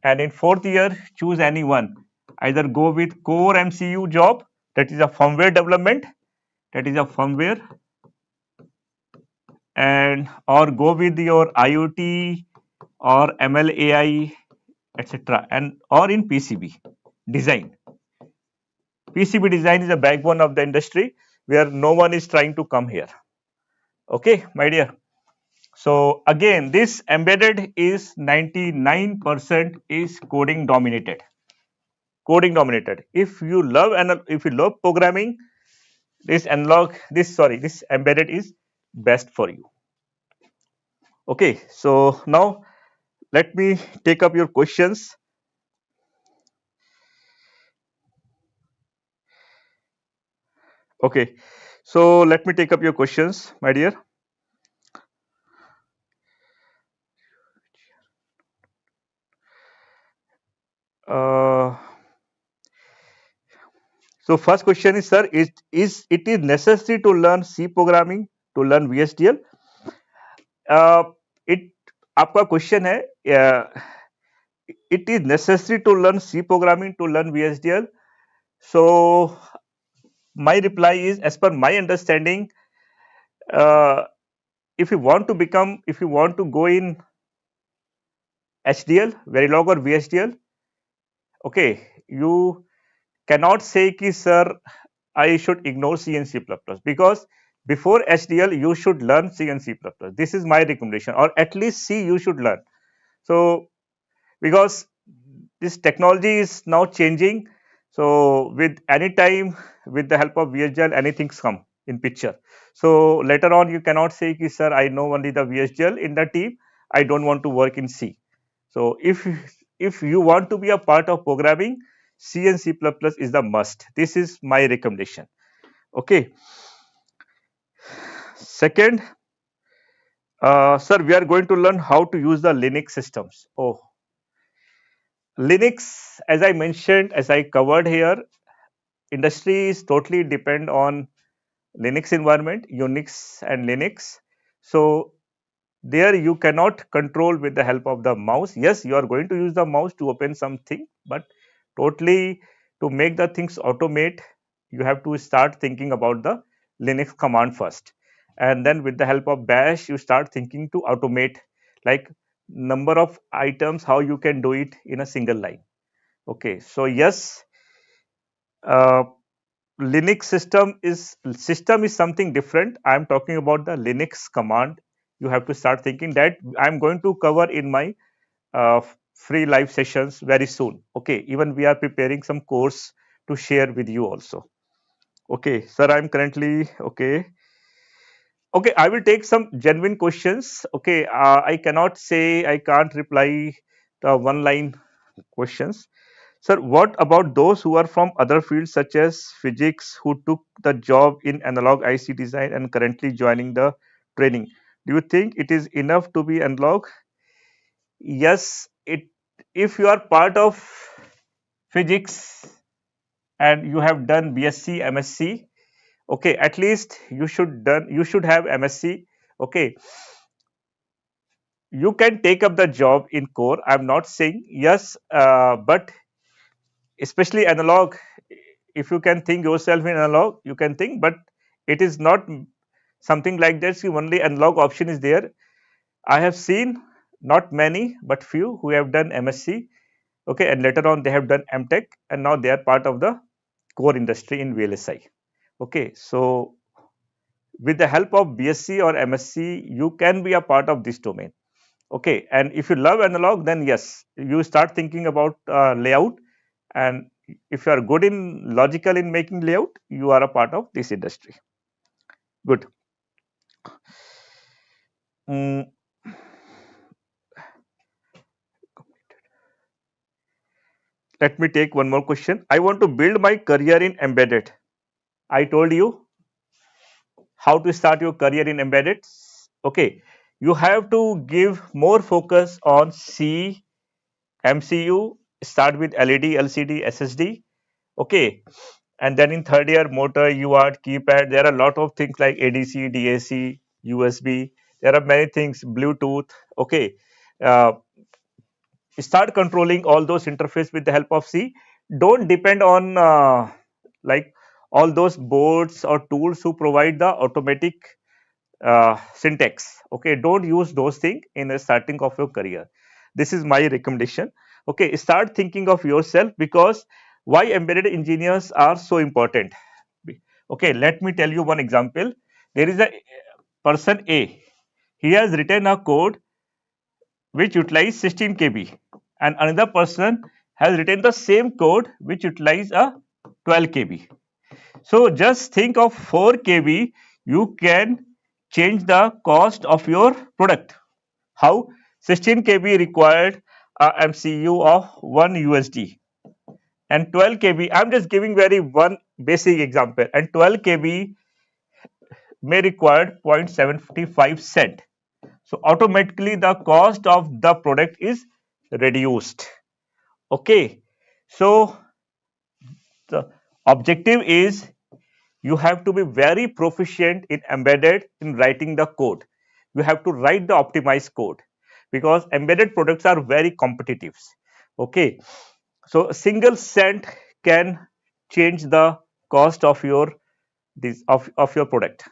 And in fourth year, choose any one. Either go with core MCU job, that is a firmware development, that is a firmware, and or go with your IoT or MLAI, etc. And or in PCB design. PCB design is a backbone of the industry where no one is trying to come here. Okay, my dear. So again, this embedded is 99% is coding dominated. Coding dominated. If you love programming, this embedded is best for you. Okay, so now let me take up your questions. Okay, so let me take up your questions, my dear. Uh, So first question is, sir, is it is necessary to learn C programming to learn VSDL? Uh, it आपका question है, it is necessary to learn C programming to learn VSDL. So my reply is, as per my understanding, uh, if you want to go in HDL, Verilog or VSDL, okay, you cannot say ki sir, I should ignore C and C++ because before HDL you should learn C and C++. This is my recommendation, or at least C you should learn. So because this technology is now changing, so with any time with the help of VSGL anything's come in picture. So later on you cannot say ki sir, I know only the VSGL in the team, I don't want to work in C. So if you want to be a part of programming, C and C++ is the must. This is my recommendation. Okay. Second, sir, we are going to learn how to use the Linux systems. Oh, Linux, as I mentioned, as I covered here, industries totally depend on Linux environment, Unix and Linux. So there you cannot control with the help of the mouse. Yes, you are going to use the mouse to open something, but totally to make the things automate, you have to start thinking about the Linux command first. And then with the help of bash, you start thinking to automate like number of items, how you can do it in a single line. Okay, so yes, uh, Linux system is something different. I am talking about the Linux command. You have to start thinking that I am going to cover in my free live sessions very soon. Okay, even we are preparing some course to share with you also. Okay, sir, I'm currently okay. Okay, I will take some genuine questions. Okay, I cannot say I can't reply the one line questions. Sir, what about those who are from other fields such as physics who took the job in analog IC design and currently joining the training? Do you think it is enough to be analog? Yes, it if you are part of physics and you have done BSc, MSc, okay, at least you should have MSc. Okay, you can take up the job in core. I'm not saying yes, but especially analog, if you can think yourself in analog you can think, but it is not something like that. See, only analog option is there. I have seen not many but few who have done MSc, okay, and later on they have done MTech and now they are part of the core industry in VLSI. Okay, so with the help of BSc or MSc you can be a part of this domain. Okay, and if you love analog, then yes, you start thinking about layout, and if you are good in logical in making layout, you are a part of this industry. Good. Mm, let me take one more question. I want to build my career in embedded. I told you how to start your career in embedded. Okay, you have to give more focus on C, MCU, start with LED, LCD, SSD. Okay, and then in third year motor, UART, keypad, there are a lot of things like ADC, DAC, USB. There are many things, Bluetooth. Okay, uh, start controlling all those interface with the help of C. Don't depend on like all those boards or tools who provide the automatic syntax. Okay, don't use those things in the starting of your career. This is my recommendation. Okay, start thinking of yourself, because why embedded engineers are so important. Okay, let me tell you one example. There is a person A. He has written a code which utilizes 16 KB, and another person has written the same code which utilizes a 12 KB. So just think of 4 KB, you can change the cost of your product. How? 16 KB required a MCU of 1 USD, and 12 KB, I'm just giving very one basic example, and 12 KB may require 0.755 cent. So automatically the cost of the product is reduced. Okay, so the Objective is you have to be very proficient in embedded in writing the code. You have to write the optimized code because embedded products are very competitive. Okay, so a single cent can change the cost of your of your product.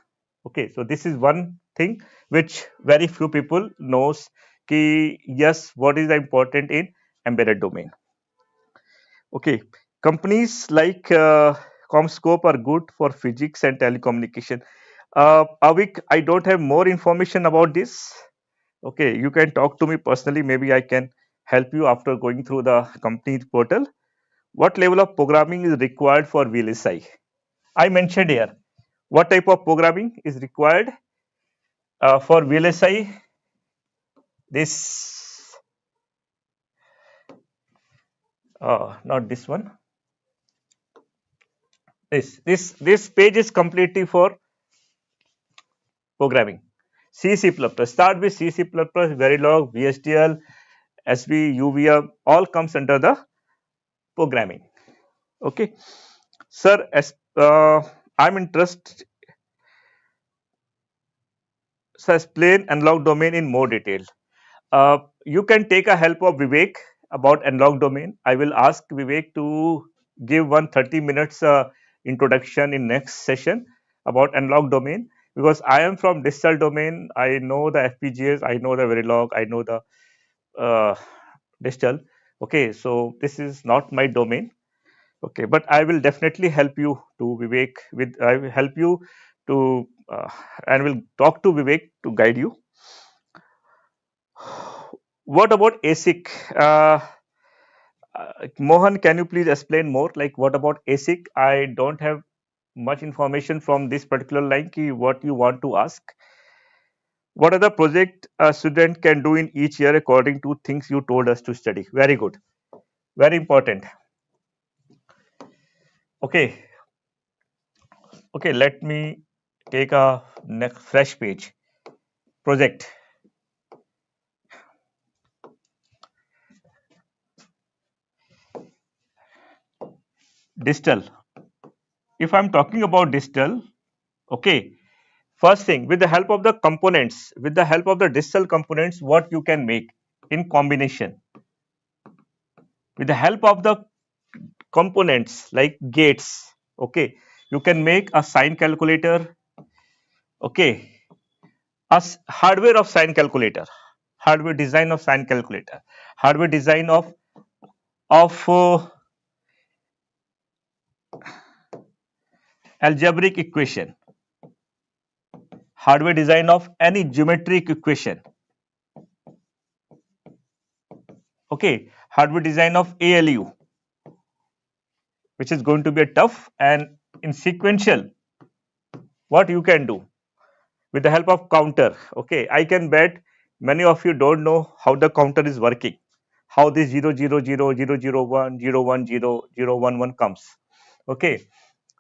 Okay, so this is one thing which very few people knows ki yes, what is the important in embedded domain. Okay, companies like Comscope are good for physics and telecommunication. Avik, I don't have more information about this. Okay, you can talk to me personally. Maybe I can help you after going through the company portal. What level of programming is required for VLSI? I mentioned here. What type of programming is required for VLSI? This, not this one. This page is completely for programming. C, C++. Start with C, C++, Verilog, VSTL, SV, UVM, all comes under the programming. Okay. Sir, as I'm interested, so explain analog domain in more detail. You can take a help of Vivek about analog domain. I will ask Vivek to give one 30 minutes introduction in next session about analog domain because I am from digital domain. I know the FPGAs, I know the Verilog, I know the uh, digital. Okay, so this is not my domain. Okay, but I will definitely help you to Vivek with. I will help you to and will talk to Vivek to guide you. What about ASIC? Mohan, can you please explain more? Like, what about ASIC? I don't have much information from this particular line. Ki what you want to ask? What are the project a student can do in each year according to things you told us to study? Very good, very important. Okay, okay. Let me take a next fresh page. Project digital. If I'm talking about digital, okay. First thing, with the help of the components, with the help of the digital components, what you can make in combination. With the help of the components like gates, okay, you can make a sign calculator, okay, hardware of sign calculator, hardware design of sign calculator, hardware design of algebraic equation, hardware design of any geometric equation, okay, hardware design of ALU, which is going to be a tough and in sequential. What you can do with the help of counter, okay, I can bet many of you don't know how the counter is working, how this 0 0 0 0 0 1 0 1 0 0 1 1 comes, okay.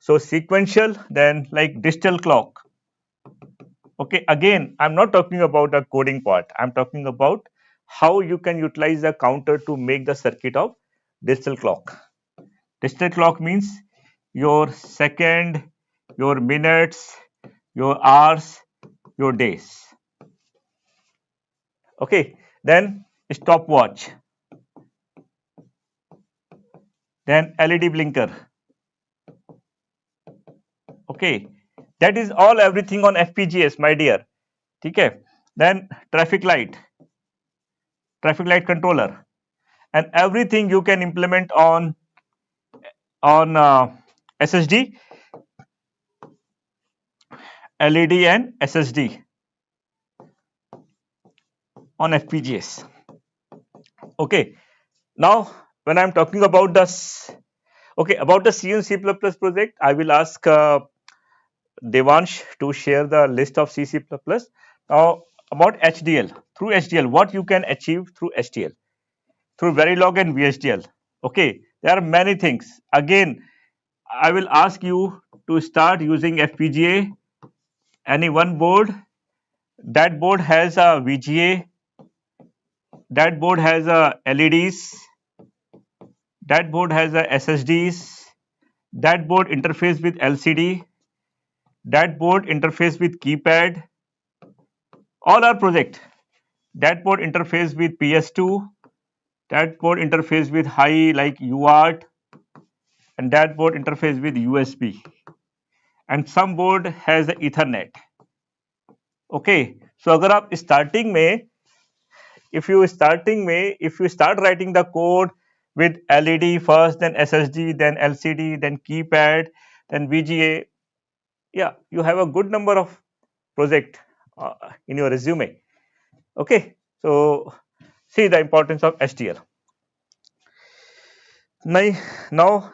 So sequential, then like digital clock, okay. Again, I'm not talking about the coding part, I'm talking about how you can utilize the counter to make the circuit of digital clock. Digital clock means your second, your minutes, your hours, your days. Okay, then stopwatch, then LED blinker. Okay, that is all everything on FPGAs, my dear. Okay, then traffic light controller, and everything you can implement on SSD, LED, and SSD on FPGAs. Okay, now when I'm talking about about the C and C++ project, I will ask Devansh to share the list of C, C++. Now about HDL, through HDL, what you can achieve through HDL, through Verilog and VHDL. Okay, there are many things. Again, I will ask you to start using FPGA, any one board. That board has a VGA, that board has a LEDs, that board has a SSDs, that board interface with LCD, that board interface with keypad, all are project. That board interface with PS2, that board interface with high like UART, and that board interface with USB. And some board has Ethernet. Okay, so अगर आप starting में if you start writing the code with LED first, then SSD, then LCD, then keypad, then VGA, yeah, you have a good number of project in your resume. Okay, so see the importance of STL. Now,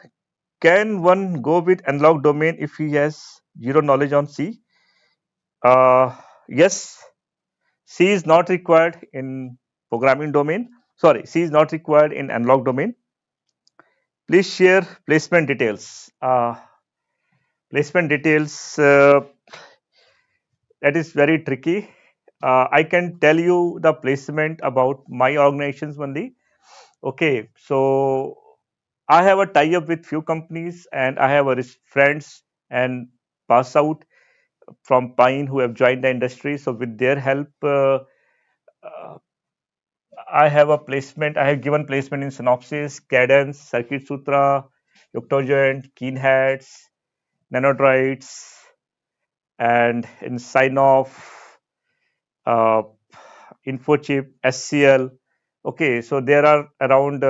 can one go with analog domain if he has zero knowledge on C? Yes, C is not required in programming domain. Sorry, C is not required in analog domain. Please share placement details. Placement details, that is very tricky. I can tell you the placement about my organizations only. Okay, so I have a tie up with few companies and I have a friends and pass out from Pine who have joined the industry. So with their help, uh, I have a placement. I have given placement in Synopsys, Cadence, Circuit Sutra, Octogen, Keen Hats, Nanodrites, and in sign off, uh, Infochip, SCL. Okay, so there are around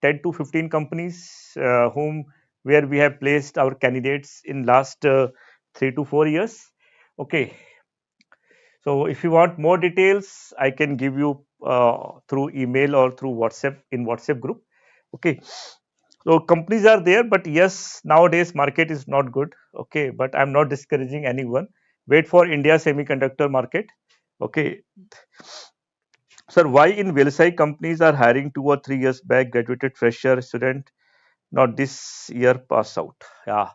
10 to 15 companies whom where we have placed our candidates in last 3 to 4 years. Okay, so if you want more details, I can give you through email or through WhatsApp in WhatsApp group. Okay, so companies are there, but yes, nowadays market is not good. Okay, but I'm not discouraging anyone. Wait for India semiconductor market. Okay, sir, why in VLSI companies are hiring 2 or 3 years back graduated fresher student, not this year pass out? Yeah,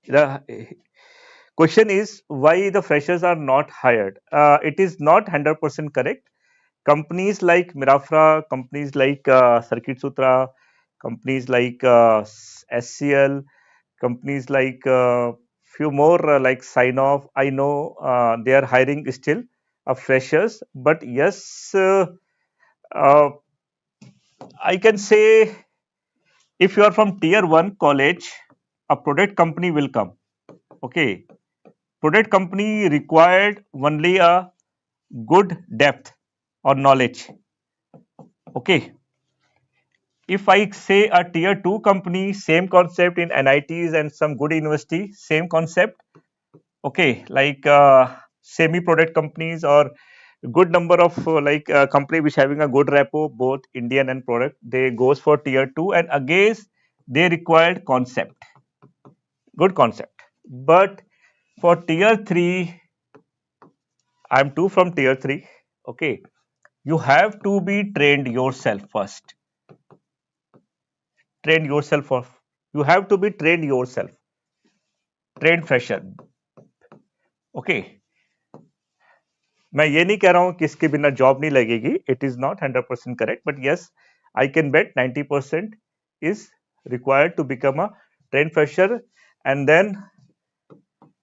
the question is why the freshers are not hired. It is not 100% correct. Companies like Mirafra, companies like Circuit Sutra, companies like SCL, companies like few more like Sign Off. I know they are hiring still freshers, but yes, uh, I can say if you are from tier 1 college, a product company will come. Okay, product company required only a good depth or knowledge. Okay, if I say a tier 2 company, same concept in NITs and some good university, same concept. Okay, like semi product companies or good number of company which having a good repo, both Indian and product, they goes for tier 2 and again they required concept, good concept. But for tier 3, I'm too from tier 3. Okay, you have to be trained yourself first. Train yourself first. You have to be trained yourself. Trained fresher. Okay, मैं ये नहीं कह रहा हूँ कि इसके बिना job नहीं लगेगी. It is not 100% correct, but yes I can bet 90% is required to become a trained fresher. And then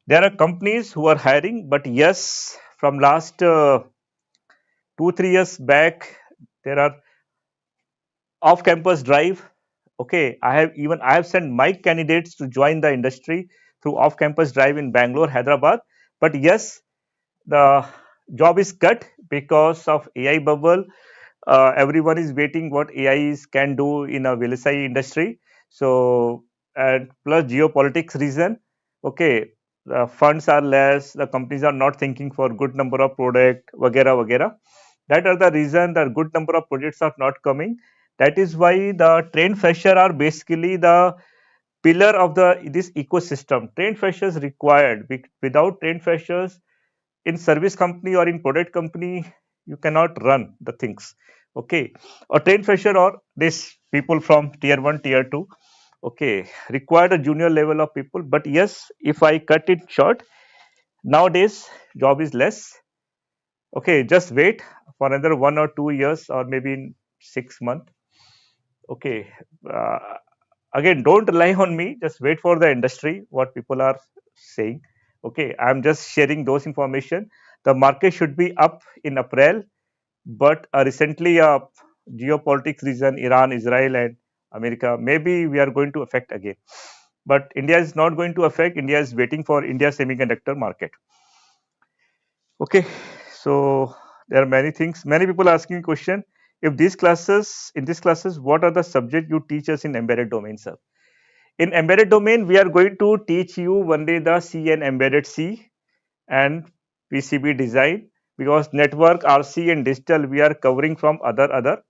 there are companies who are hiring, but yes, from last 2 3 years back there are off campus drive. Okay, I have sent my candidates to join the industry through off campus drive in Bangalore, Hyderabad. But yes, the job is cut because of AI bubble. Everyone is waiting what AIs can do in a VLSI industry. So, and plus geopolitics reason. Okay, the funds are less. The companies are not thinking for good number of product, vagera vagera. That are the reason that good number of projects are not coming. That is why the trained fresher are basically the pillar of the this ecosystem. Trained freshers required. Without trained freshers, in service company or in product company you cannot run the things. Okay, or trained fresher or this people from tier 1 tier 2, okay, required a junior level of people. But yes, if I cut it short, nowadays job is less. Okay, just wait for another 1 or 2 years or maybe in 6 months. Okay. Uh, Again, don't rely on me. Just wait for the industry, what people are saying. Okay. I'm just sharing those information. The market should be up in April, but recently, geopolitics reason, Iran, Israel, and America, maybe we are going to affect again. But India is not going to affect. India is waiting for India semiconductor market. Okay, so there are many things. Many people asking question. If these classes, in these classes, what are the subject you teach us in embedded domain, sir? In embedded domain, we are going to teach you one day the C and embedded C and PCB design, because network, RC, and digital we are covering from other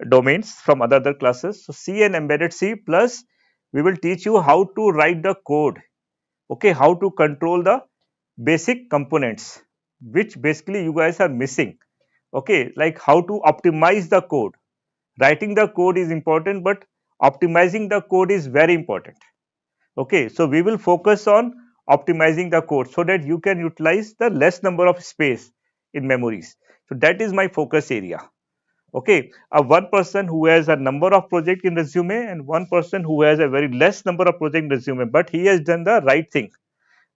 domains, from other classes. So C and embedded C plus we will teach you how to write the code. Okay, how to control the basic components, which basically you guys are missing. Okay, like how to optimize the code. Writing the code is important, but optimizing the code is very important. Okay, so we will focus on optimizing the code so that you can utilize the less number of space in memories. So that is my focus area. Okay, a one person who has a number of project in resume and one person who has a very less number of project in resume, but he has done the right thing.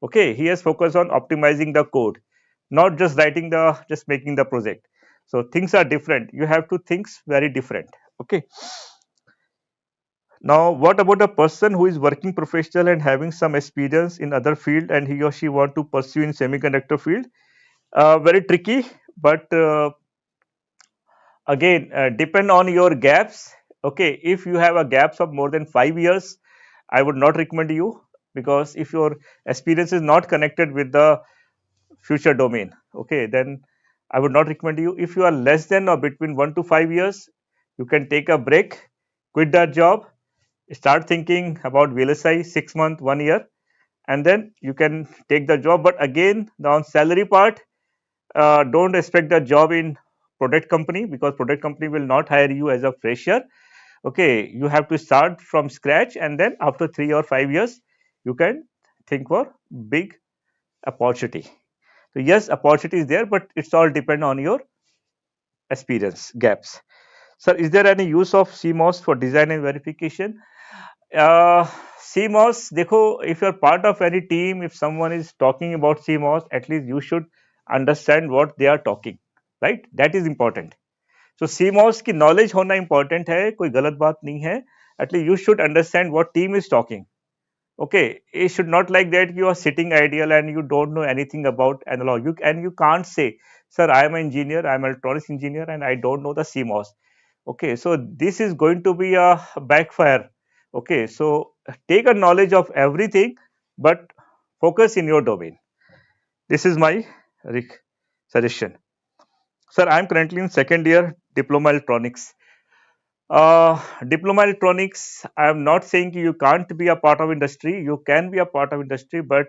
Okay, he has focused on optimizing the code, not just writing the, just making the project. So things are different. You have to think very different. Okay, now what about a person who is working professional and having some experience in other field and he or she want to pursue in semiconductor field? Very tricky, but again, depend on your gaps. Okay, if you have a gaps of more than 5 years, I would not recommend you, because if your experience is not connected with the future domain, okay, then I would not recommend you. If you are less than or between 1 to 5 years, you can take a break, quit that job, start thinking about VLSI 6 months, 1 year, and then you can take the job. But again, the on salary part, don't expect the job in product company, because product company will not hire you as a fresher. Okay, you have to start from scratch, and then after 3 or 5 years, you can think for big opportunity. So yes, opportunity is there, but it's all depend on your experience gaps. Sir, is there any use of CMOS for design and verification? uh, CMOS, देखो, if you're part of any team, if someone is talking about CMOS, at least you should understand what they are talking, right? That is important. So CMOS की knowledge होना important है, कोई गलत बात नहीं है. At least you should understand what team is talking. Okay, it should not like that you are sitting ideal and you don't know anything about analog. You can't say, sir, I am an engineer, I am an electronics engineer, and I don't know the CMOS. Okay, so this is going to be a backfire. Okay, so take a knowledge of everything, but focus in your domain. This is my suggestion. Sir, I am currently in second year diploma electronics. Diploma electronics, I am not saying you can't be a part of industry. You can be a part of industry, but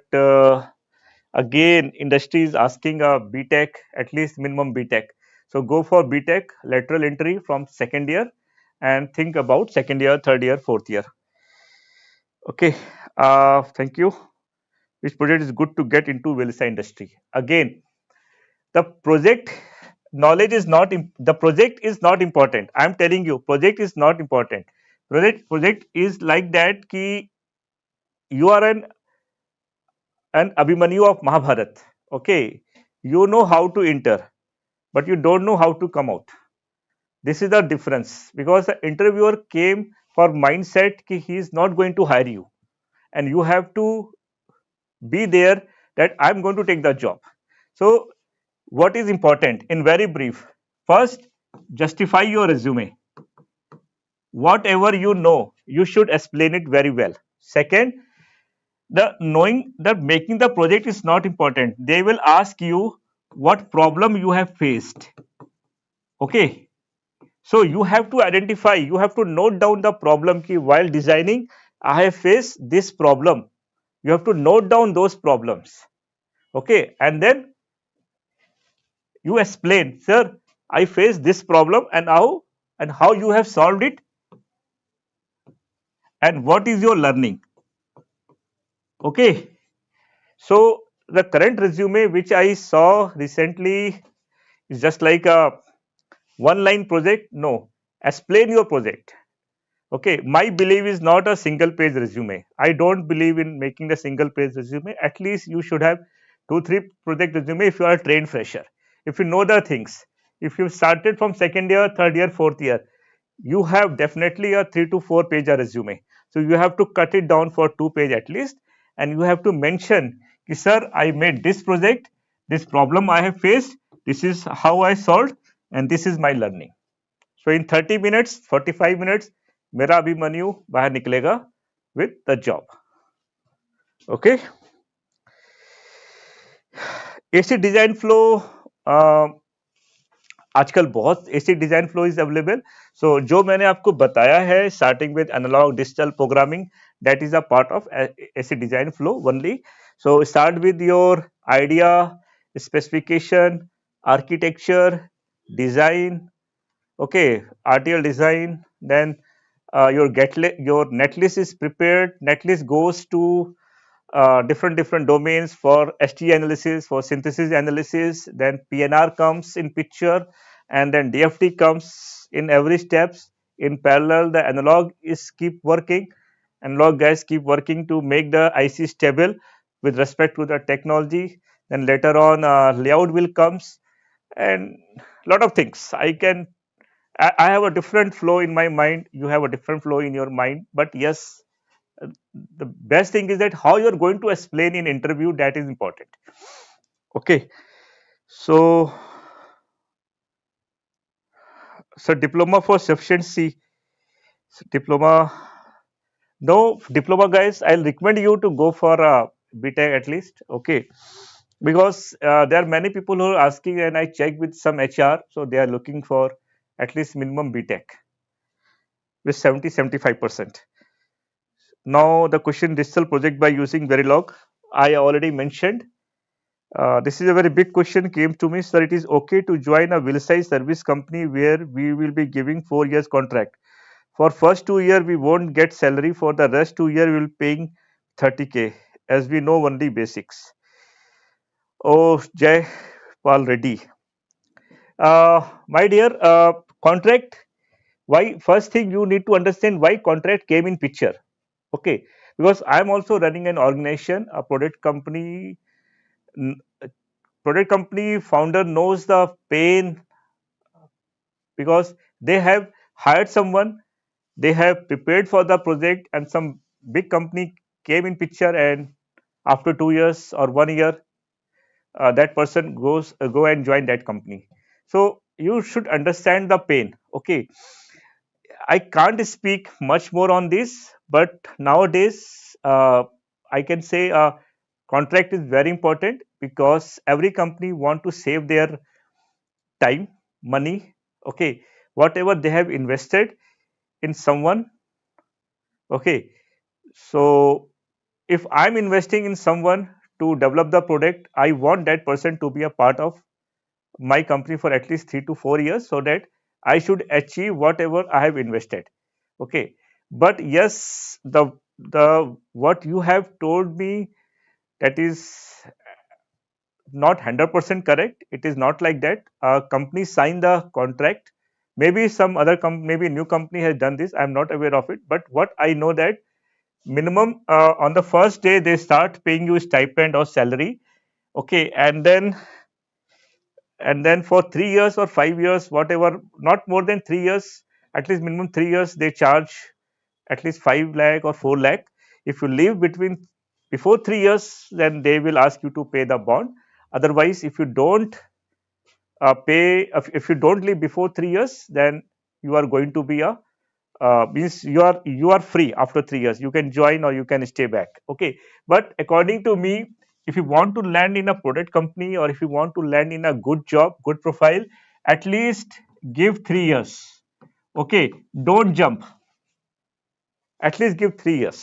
again, industry is asking a BTech, at least minimum BTech. So go for BTech, lateral entry from second year, and think about second year, third year, fourth year. Okay, thank you. Which project is good to get into VLSI industry? Again, the project knowledge is not the project is not important. I am telling you, project is not important. Project is like that ki you are an Abhimanyu of Mahabharat. Okay, you know how to enter, but you don't know how to come out. This is the difference, because the interviewer came for mindset ki he is not going to hire you, and you have to be there that I'm going to take the job. So what is important in very brief? First, justify your resume. Whatever you know, you should explain it very well. Second, the knowing that making the project is not important. They will ask you what problem you have faced. Okay, so you have to identify, you have to note down the problem ki while designing, I have faced this problem. You have to note down those problems. Okay, and then you explain, sir, I faced this problem, and how you have solved it, and what is your learning. Okay, so the current resume which I saw recently is just like a one line project. No, explain your project. Okay, my belief is not a single page resume. I don't believe in making a single page resume. At least you should have two three project resume if you are a trained fresher, if you know the things, if you started from second year, third year, fourth year, you have definitely a 3 to 4 page resume. So you have to cut it down for 2 page at least, and you have to mention, sir, I made this project, this problem I have faced, this is how I solved, and this is my learning. So in 30 minutes, 45 minutes, मेरा अभिमन्यु बाहर निकलेगा with the job. Okay. AC design flow. आजकल बहुत ASIC design flow is available. So जो मैंने आपको बताया है starting with analog digital programming, that is a part of ASIC design flow only. So start with your idea, specification, architecture, design, okay, RTL design, then your netlist is prepared. Netlist goes to different domains for ST analysis, for synthesis analysis. Then PNR comes in picture, and then DFT comes in every steps. In parallel, the analog is keep working. Analog guys keep working to make the IC stable with respect to the technology. Then later on, layout will comes, and lot of things. I have a different flow in my mind. You have a different flow in your mind. But yes, uh, the best thing is that how you're going to explain in interview, that is important. Okay. So diploma for sufficiency. Diploma, no diploma guys, I'll recommend you to go for a BTech at least. Okay. Because there are many people who are asking, and I check with some HR, so they are looking for at least minimum BTech with 70-75%. Now the question, digital project by using Verilog, I already mentioned. This is a very big question came to me, sir. It is okay to join a VLSI service company where we will be giving 4 years contract. For first 2 year we won't get salary. For the rest 2 year we will paying 30K, as we know only basics. Oh, Jay Paul Reddy. My dear, contract. Why? First thing you need to understand why contract came in picture. Okay, because I am also running an organization, a product company. Product company founder knows the pain, because they have hired someone, they have prepared for the project, and some big company came in picture, and after 2 years or 1 year, that person go and join that company. So you should understand the pain. Okay, I can't speak much more on this, but nowadays I can say contract is very important, because every company want to save their time, money. Okay, whatever they have invested in someone. Okay, so if I'm investing in someone to develop the product, I want that person to be a part of my company for at least 3 to 4 years, so that I should achieve whatever I have invested. Okay, but yes, the what you have told me, that is not 100% correct. It is not like that. Company sign the contract. Maybe some other maybe new company has done this. I'm not aware of it. But what I know that minimum on the first day they start paying you stipend or salary. Okay, and then for 3 years or 5 years, whatever, not more than 3 years, at least minimum 3 years, they charge at least 5 lakh or 4 lakh. If you leave between before 3 years, then they will ask you to pay the bond. Otherwise, if you don't pay, if you don't leave before 3 years, then you are going to be a means you are free after 3 years. You can join or you can stay back. Okay, but according to me, if you want to land in a product company, or if you want to land in a good job, good profile, at least give 3 years. Okay, don't jump. At least give 3 years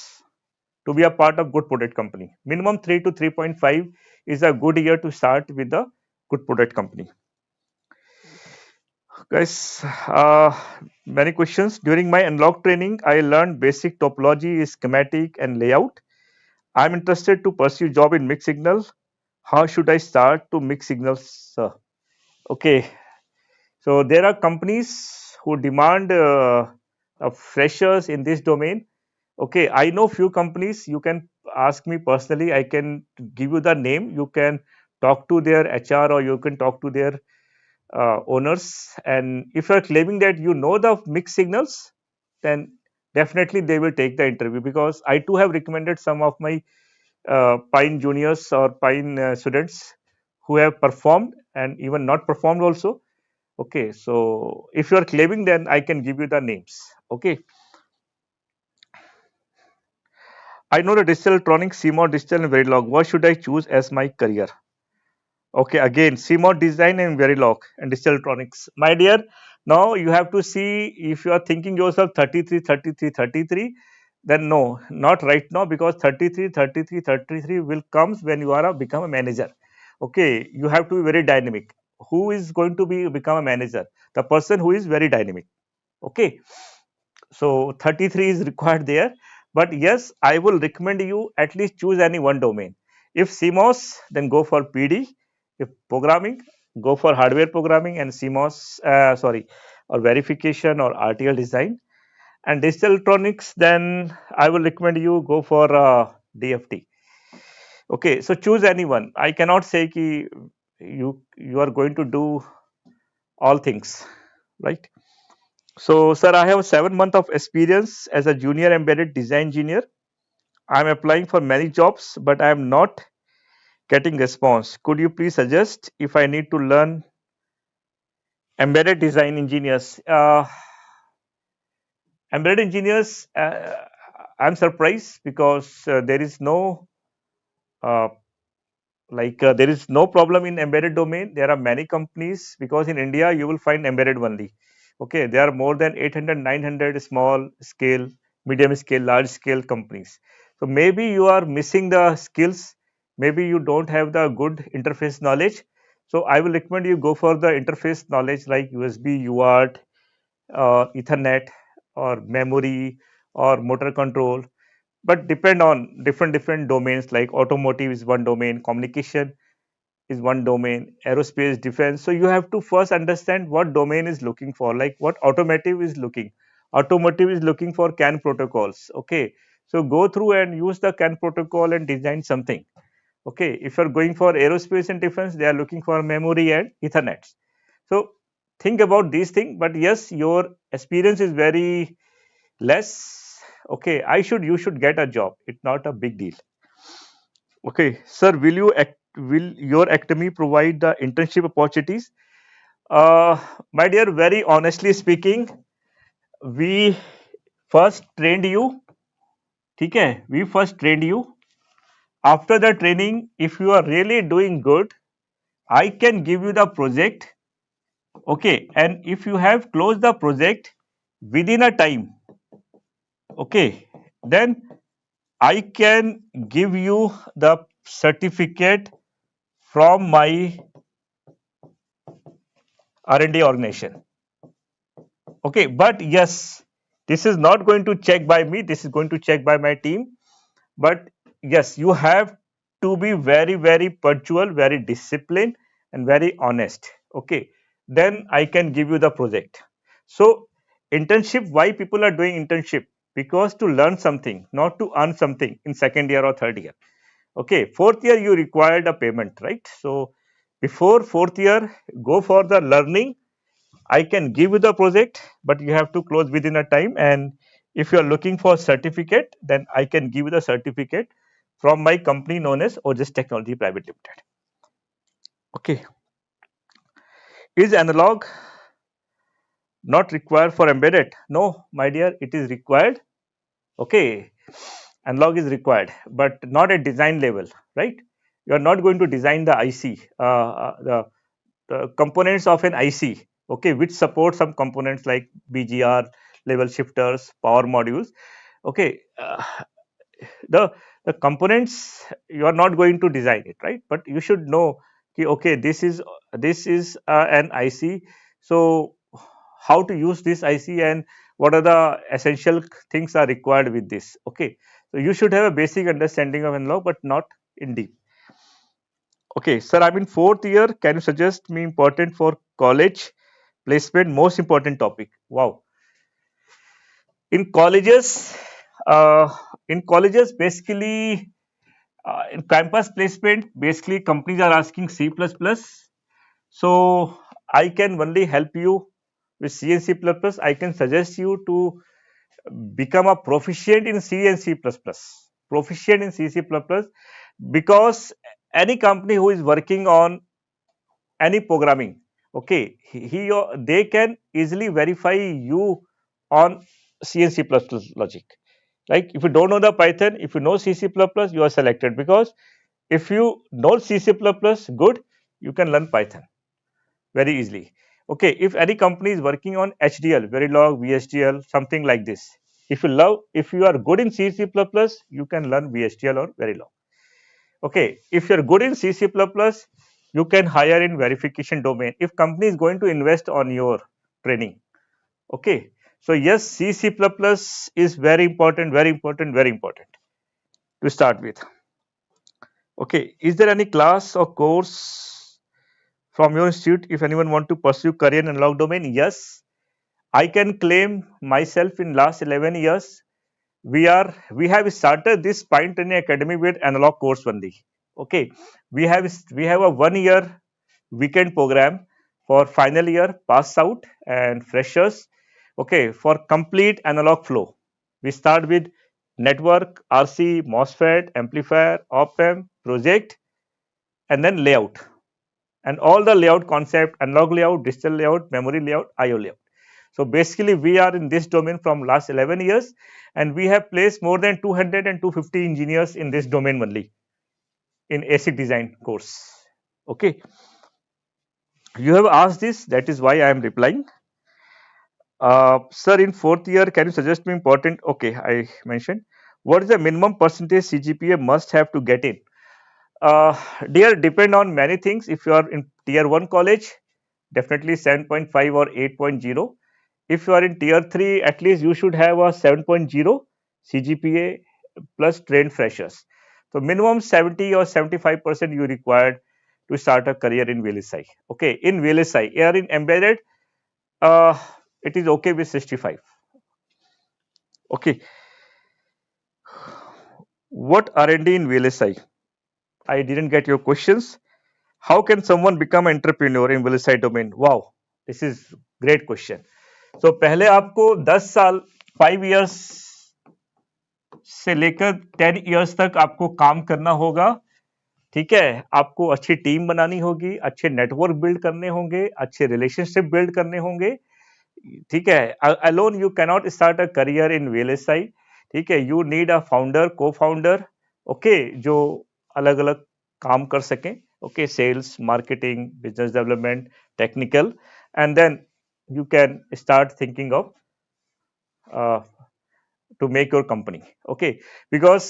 to be a part of good product company. Minimum 3 to 3.5 is a good year to start with the good product company. Guys, many questions. During my unlock training, I learned basic topology, schematic, and layout. I'm interested to pursue job in mixed signal. How should I start to mix signals, sir? Okay, so there are companies who demand freshers in this domain. Okay, I know few companies. You can ask me personally. I can give you the name. You can talk to their HR or you can talk to their owners. And if you are claiming that you know the mixed signals, then definitely they will take the interview, because I too have recommended some of my Pine juniors or Pine students who have performed and even not performed also. Okay, so if you are claiming, then I can give you the names. Okay, I know the digital electronics, CMOS, digital and Verilog. What should I choose as my career? Okay, again, CMOS design and Verilog and digital electronics. My dear, now you have to see if you are thinking yourself 33, 33, 33. Then no, not right now, because 33, 33, 33 will comes when you are become a manager. Okay, you have to be very dynamic. Who is going to be become a manager? The person who is very dynamic. Okay, so 33 is required there. But yes, I will recommend you at least choose any one domain. If CMOS, then go for PD. If programming, go for hardware programming and CMOS, or verification or RTL design. And digital electronics, then I will recommend you go for DFT. Okay, so choose anyone. I cannot say ki you are going to do all things, right? So, sir, I have 7 months of experience as a junior embedded design engineer. I'm applying for many jobs, but I am not getting response. Could you please suggest if I need to learn embedded design engineers? Embedded engineers, I'm surprised because there is no uh, there is no problem in embedded domain. There are many companies, because in India you will find embedded only. Okay, there are more than 800, 900 small scale, medium scale, large scale companies. So maybe you are missing the skills. Maybe you don't have the good interface knowledge. So I will recommend you go for the interface knowledge like USB, UART, Ethernet, or memory, or motor control. But depend on different domains, like automotive is one domain, communication is one domain, aerospace, defense. So you have to first understand what domain is looking for, like what automotive is looking. Automotive is looking for CAN protocols. Okay, so go through and use the CAN protocol and design something. Okay, if you're going for aerospace and defense, they are looking for memory and Ethernet. So think about these things. But yes, your experience is very less. Okay, I should you should get a job. It's not a big deal. Okay, sir, will your academy provide the internship opportunities? My dear, very honestly speaking, we first trained you. Okay, we first trained you. After the training, if you are really doing good, I can give you the project. Okay, and if you have closed the project within a time, okay, then I can give you the certificate from my R&D organization. Okay, but yes, this is not going to check by me. This is going to check by my team. But yes, you have to be very, very punctual, very disciplined, and very honest. Okay, then I can give you the project. So, internship, why people are doing internship? Because to learn something, not to earn something in second year or third year. Okay, fourth year you required a payment, right? So, before fourth year, go for the learning. I can give you the project, but you have to close within a time. And if you are looking for certificate, then I can give you the certificate from my company known as Otis Technology Private Limited. Okay, is analog not required for embedded? No, my dear, it is required. Okay, analog is required, but not at design level, right? You are not going to design the IC, the components of an IC, okay, which support some components like BGR, level shifters, power modules. Okay, the the components you are not going to design it, right? But you should know, okay, this is an IC. So how to use this IC and what are the essential things are required with this. Okay, so you should have a basic understanding of analog, but not in deep. Okay, sir, I'm in fourth year. Can you suggest me important for college placement? Most important topic. Wow. In colleges, uh, basically, in campus placement, basically companies are asking C++. So I can only help you with C and C++. I can suggest you to become a proficient in C and C++. Proficient in C, C++, because any company who is working on any programming, okay, he or they can easily verify you on C and C++ logic. Like if you don't know the Python, if you know C, C++, you are selected, because if you know C, C++, good, you can learn Python very easily. Okay, if any company is working on HDL, Verilog, VHDL, something like this, if you are good in C, C++, you can learn VHDL or Verilog. Okay, if you're good in C, C++, you can hire in verification domain if company is going to invest on your training. Okay, so yes, C, C++ is very important, very important, very important to start with. Okay, is there any class or course from your institute if anyone want to pursue career in analog domain? Yes, I can claim myself in last 11 years we have started this Pine Training Academy with analog course only. Okay, we have a 1 year weekend program for final year pass out and freshers. Okay, for complete analog flow, we start with network, RC, MOSFET, amplifier, op amp, project, and then layout, and all the layout concept: analog layout, digital layout, memory layout, IO layout. So basically, we are in this domain from last 11 years, and we have placed more than 200 and 250 engineers in this domain only in ASIC design course. Okay, you have asked this, that is why I am replying. Sir, in fourth year, can you suggest me important? Okay, I mentioned. What is the minimum percentage CGPA must have to get in? Uh, Dear, depend on many things. If you are in tier 1 college, definitely 7.5 or 8.0. If you are in tier 3, at least you should have a 7.0 CGPA plus trained freshers. So minimum 70 or 75% you required to start a career in VLSI. Okay, in VLSI, here in embedded, uh, it is okay with 65. Okay, what R&D in VLSI? I didn't get your questions. How can someone become an entrepreneur in VLSI domain? Wow, this is great question. So पहले आपको 10 साल 5 years से लेकर 10 years तक आपको काम करना होगा. ठीक है, आपको अच्छी टीम बनानी होगी, अच्छे नेटवर्क बिल्ड करने होंगे, अच्छे रिलेशनशिप बिल्ड करने होंगे. ठीक है, alone you cannot start a career in VLSI. ठीक है, you need a founder, co founder, okay, जो अलग अलग काम कर सकें. Okay, sales, marketing, business development, technical, and then you can start thinking of uh, to make your company. Okay, because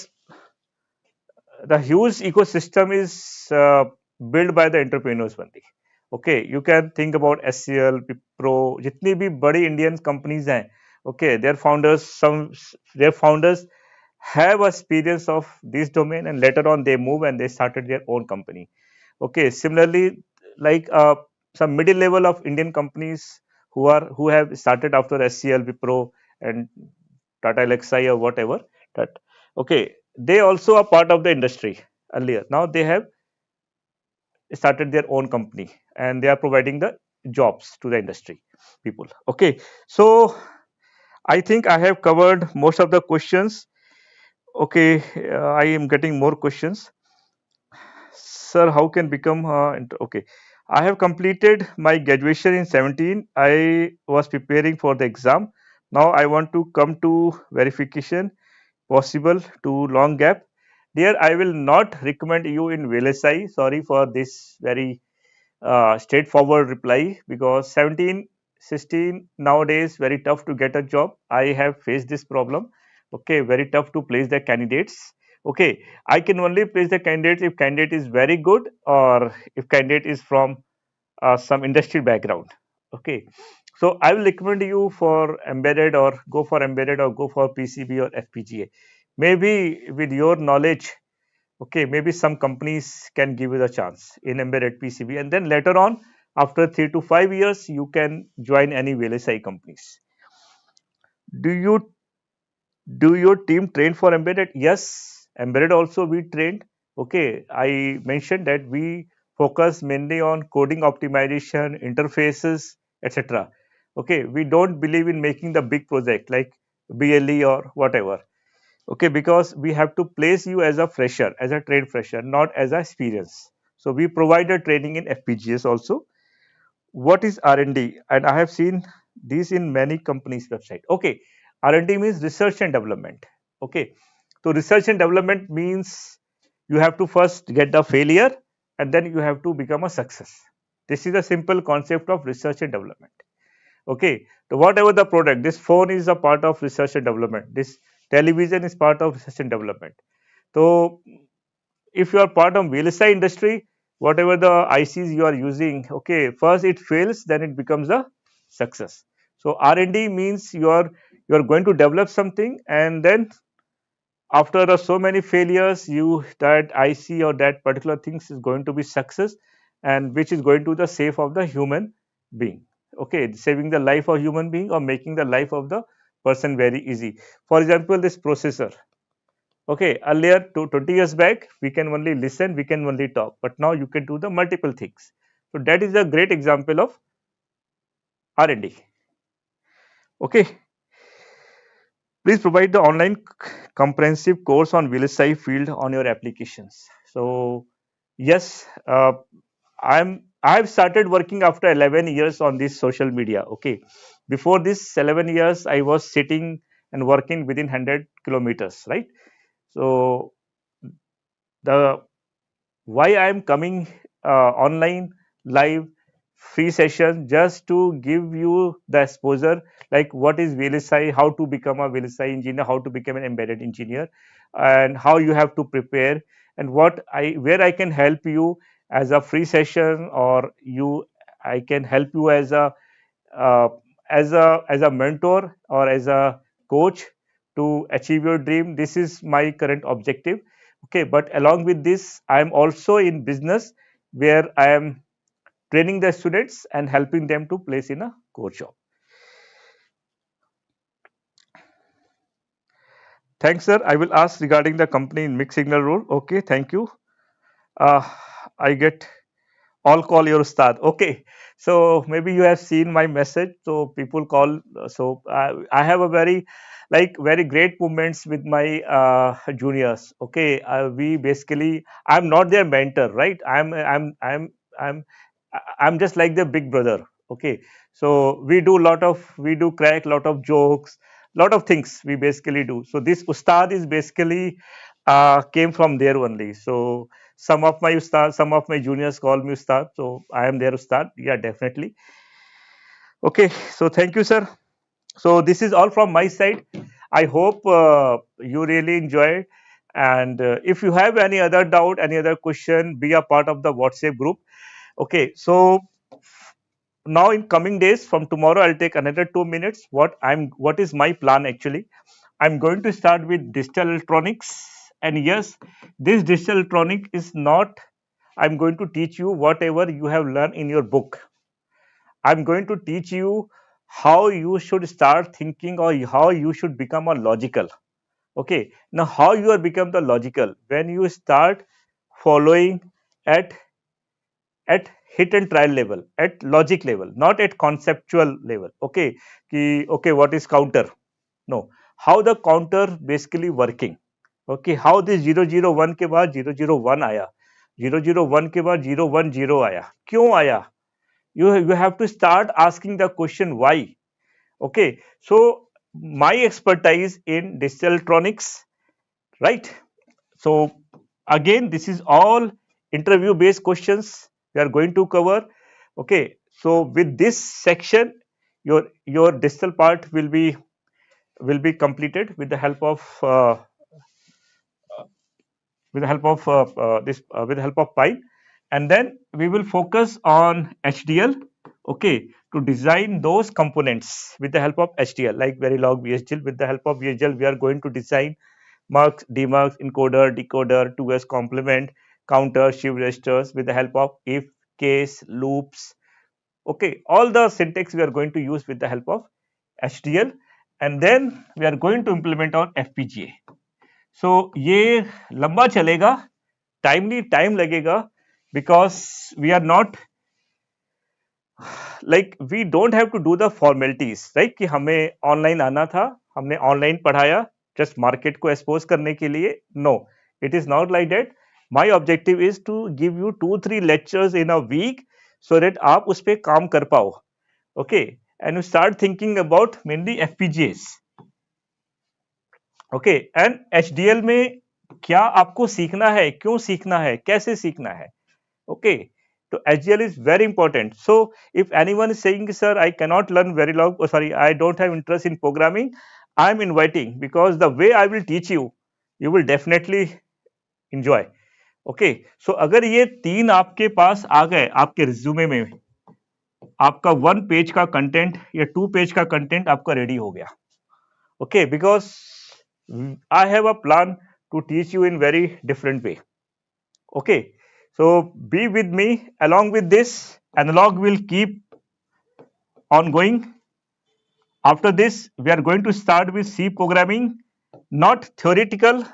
the huge ecosystem is built by the entrepreneurs only. Okay, you can think about SCL, Wipro, जितनी भी बड़ी Indian companies हैं. Okay, their founders have experience of this domain, and later on they move and they started their own company. Okay, similarly, like some middle level of Indian companies who have started after SCL, Wipro, and Tata LXI or whatever. That okay, they also are part of the industry earlier. Now they have started their own company and they are providing the jobs to the industry people. Okay, so I think I have covered most of the questions. Okay, I am getting more questions. Sir, how can become okay? I have completed my graduation in 17. I was preparing for the exam. Now I want to come to verification. Possible to long gap. Dear, I will not recommend you in VLSI. Sorry for this very straightforward reply, because 17, 16 nowadays very tough to get a job. I have faced this problem. Okay, very tough to place the candidates. Okay, I can only place the candidate if candidate is very good or if candidate is from some industry background. Okay, so I will recommend you for embedded or go for PCB or FPGA. Maybe with your knowledge, okay, maybe some companies can give you the chance in embedded PCB, and then later on, after 3 to 5 years, you can join any VLSI companies. Do you Do your team train for embedded? Yes, embedded also we trained. Okay, I mentioned that we focus mainly on coding optimization, interfaces, etc. Okay, we don't believe in making the big project like BLE or whatever. Okay, because we have to place you as a fresher, as a trained fresher, not as a experience. So we provide a training in FPGAs also. What is R&D? And I have seen this in many companies website. Okay, R&D means research and development. Okay, so research and development means you have to first get the failure and then you have to become a success. This is a simple concept of research and development. Okay, so whatever the product, this phone is a part of research and development, this television is part of research and development. So if you are part of VLSI industry, whatever the ICs you are using, okay, first it fails, then it becomes a success. So R&D means you are going to develop something, and then after so many failures, you that IC or that particular things is going to be success, and which is going to the save of the human being. Okay, saving the life of human being or making the life of the person very easy. For example, this processor. Okay, earlier to 20 years back, we can only listen, we can only talk, but now you can do the multiple things. So that is a great example of R&D. Okay, please provide the online comprehensive course on VLSI field on your applications. So yes, I've started working after 11 years on this social media. Okay, before this 11 years, I was sitting and working within 100 kilometers, right? So the why I am coming online live free session just to give you the exposure like what is VLSI, how to become a VLSI engineer, how to become an embedded engineer, and how you have to prepare, and what I where I can help you as a free session, or you I can help you uh, as a mentor or as a coach to achieve your dream. This is my current objective. Okay, but along with this, I am also in business where I am training the students and helping them to place in a core job. Thanks, sir. I will ask regarding the company in mixed signal role. Okay, thank you. uh, I get all call your ustad. Okay, so maybe you have seen my message. So people call. I have a very very great moments with my juniors. Okay, we basically I'm not their mentor, right? I'm just like their big brother. Okay, so we do crack lot of jokes, lot of things we basically do. So this ustad is basically came from there only. So some of my juniors call me ustad, so I am their ustad. Yeah, definitely. Okay, so thank you, sir. So this is all from my side. I hope you really enjoyed. And if you have any other doubt, any other question, be a part of the WhatsApp group. Okay, so now in coming days from tomorrow, I'll take another 2 minutes. What is my plan actually? I'm going to start with digital electronics. And yes, this digital electronic is not, I'm going to teach you whatever you have learned in your book. I'm going to teach you how you should start thinking or how you should become a logical. Okay. Now, how you are become the logical when you start following at at hit and trial level, at logic level, not at conceptual level. Okay. Okay, what is counter? No, how the counter basically working. Okay, how this 001 के बाद 001 आया, 001 के बाद 010 आया, क्यों आया? You have to start asking the question why. Okay, so my expertise in digital electronics, right? So again, this is all interview based questions we are going to cover. Okay, so with this section, your digital part will be completed with the help of with the help of Pi, and then we will focus on HDL. Okay, to design those components with the help of HDL, like Verilog, VHDL. With the help of VHDL, we are going to design mux, demux, encoder, decoder, 2s complement, counter, shift registers with the help of if, case, loops. Okay, all the syntax we are going to use with the help of HDL, and then we are going to implement on FPGA. So ये लंबा चलेगा, time लगेगा, because we are not like we don't have to do the formalities, right? कि हमें online आना था, हमने online पढ़ाया जस्ट मार्केट को एक्सपोज करने के लिए. No, it is not like that. My objective is to give you 2-3 lectures in a week so that आप उस पर काम कर पाओ. Okay, and you start thinking about mainly FPGAs. Okay, and HDL में क्या आपको सीखना है, क्यों सीखना है, कैसे सीखना है. Okay, so HDL is very important. So if anyone is saying, sir, I cannot learn very long, oh, sorry, I don't have interest in programming, I'm inviting, because the way I will teach you, you will definitely enjoy. Okay, so अगर ये 3 आपके पास आ गए आपके resume में, आपका 1 page का content या 2 page का कंटेंट आपका रेडी हो गया. Okay, because I have a plan to teach you in very different way. Okay, so be with me. Along with this, analog will keep on going. After this, we are going to start with C programming, not theoretical.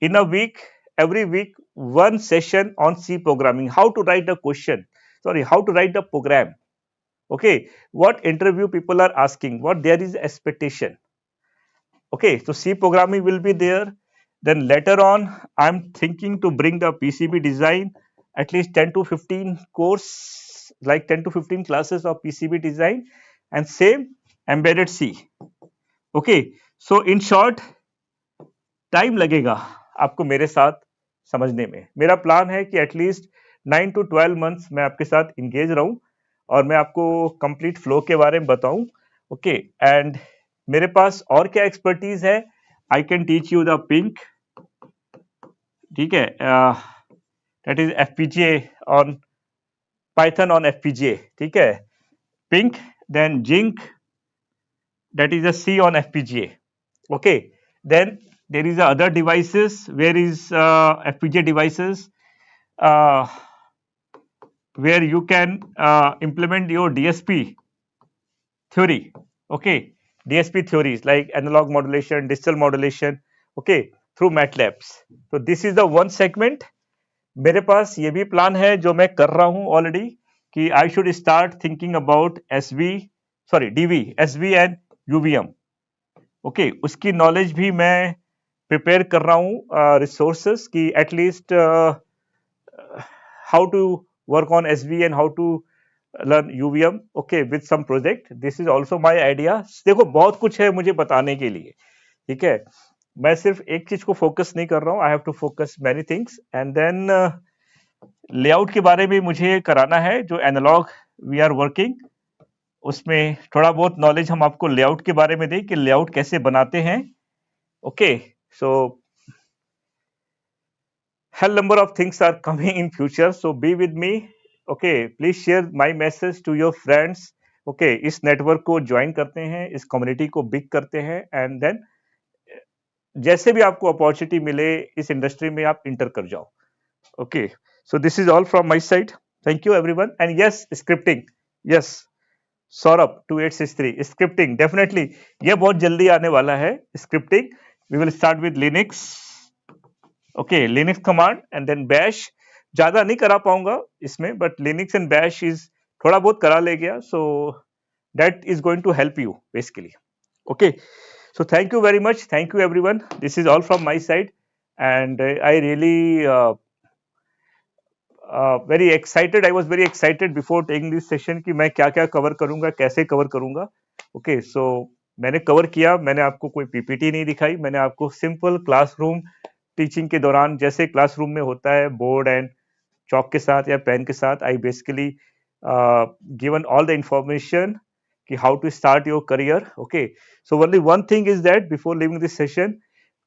In a week, every week, one session on C programming. How to write the question? Sorry, how to write the program? Okay, what interview people are asking? What there is expectation? Okay, so C programming will be there. Then later on, I'm thinking to bring the PCB design, at least 10 to 15 course, like 10 to 15 classes of PCB design, and same embedded C. Okay, so in short, time लगेगा आपको मेरे साथ समझने में. मेरा plan है कि at least 9 to 12 months मैं आपके साथ इंगेज रहूं और मैं आपको कंप्लीट फ्लो के बारे में बताऊं. ओके, एंड मेरे पास और क्या एक्सपर्टीज है. I can teach you the PYNQ, ठीक है, that is FPGA on Python on FPGA, ठीक है, PYNQ. Then Zynq, that is a C on FPGA. Okay, then there is other devices. Where is FPGA devices where you can implement your DSP theory. Okay, DSP theories like analog modulation, digital modulation, okay, through MATLABs. So this is the one segment. मेरे पास ये भी plan है जो मैं कर रहा हूँ already कि I should start thinking about DV, SV and UVM. Okay, उसकी नॉलेज भी मैं प्रिपेयर कर रहा हूँ रिसोर्सेस की, at least how to work on SV and how to learn UVM. Okay, with some project. This is also my idea. देखो, बहुत कुछ है मुझे बताने के लिए, ठीक है. मैं सिर्फ एक चीज को फोकस नहीं कर रहा हूँ. I have to focus many things. And then layout के बारे में मुझे कराना है. जो एनालॉग वी आर वर्किंग, उसमें थोड़ा बहुत नॉलेज हम आपको लेआउट के बारे में दें कि लेआउट कैसे बनाते हैं. Okay, so hell number of things are coming in future, so be with me. Okay, please share my message to your friends. Okay, इस नेटवर्क को ज्वाइन करते हैं, इस कम्युनिटी को बिग करते हैं, एंड देन जैसे भी आपको अपॉर्चुनिटी मिले इस इंडस्ट्री में आप इंटर कर जाओ. Okay, so this is all from my side. Thank you everyone. And yes, scripting, yes, Saurabh 2863, scripting definitely ये बहुत जल्दी आने वाला है. Scripting, we will start with Linux. Okay, Linux command and then bash. ज्यादा नहीं करा पाऊंगा इसमें, but Linux and bash is थोड़ा बहुत करा ले गया. So that is going to help you basically. Okay, so thank you very much. Thank you everyone. This is all from my side, and I really very excited. I was very excited before taking this session कि मैं क्या क्या cover करूंगा, कैसे cover करूंगा. Okay, so मैंने cover किया. मैंने आपको कोई पीपीटी नहीं दिखाई. मैंने आपको सिंपल क्लासरूम टीचिंग के दौरान जैसे क्लासरूम में होता है बोर्ड एंड चौक के साथ या पेन के साथ, I basically given all the information कि how to start your career. Okay, so only one thing is that before leaving this session,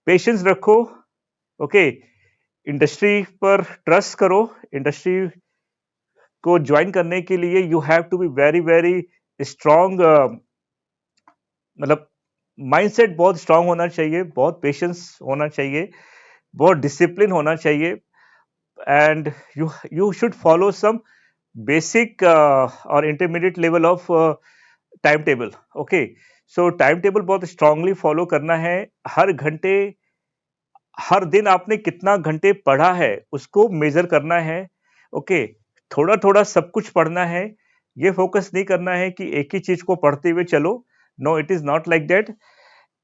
patience रखो. ओके, इंडस्ट्री पर ट्रस्ट करो. इंडस्ट्री को ज्वाइन करने के लिए you have to be very very strong. मतलब mindset बहुत स्ट्रांग होना चाहिए, बहुत पेशेंस होना चाहिए, बहुत डिसिप्लिन होना चाहिए, and you should follow some basic और intermediate level of time table. Okay, so time table बहुत स्ट्रांगली फॉलो करना है। हर घंटे, हर दिन आपने कितना घंटे पढ़ा है उसको मेजर करना है। ओके, थोड़ा थोड़ा सब कुछ पढ़ना है। ये फोकस नहीं करना है कि एक ही चीज को पढ़ते हुए चलो। No, it is not like that.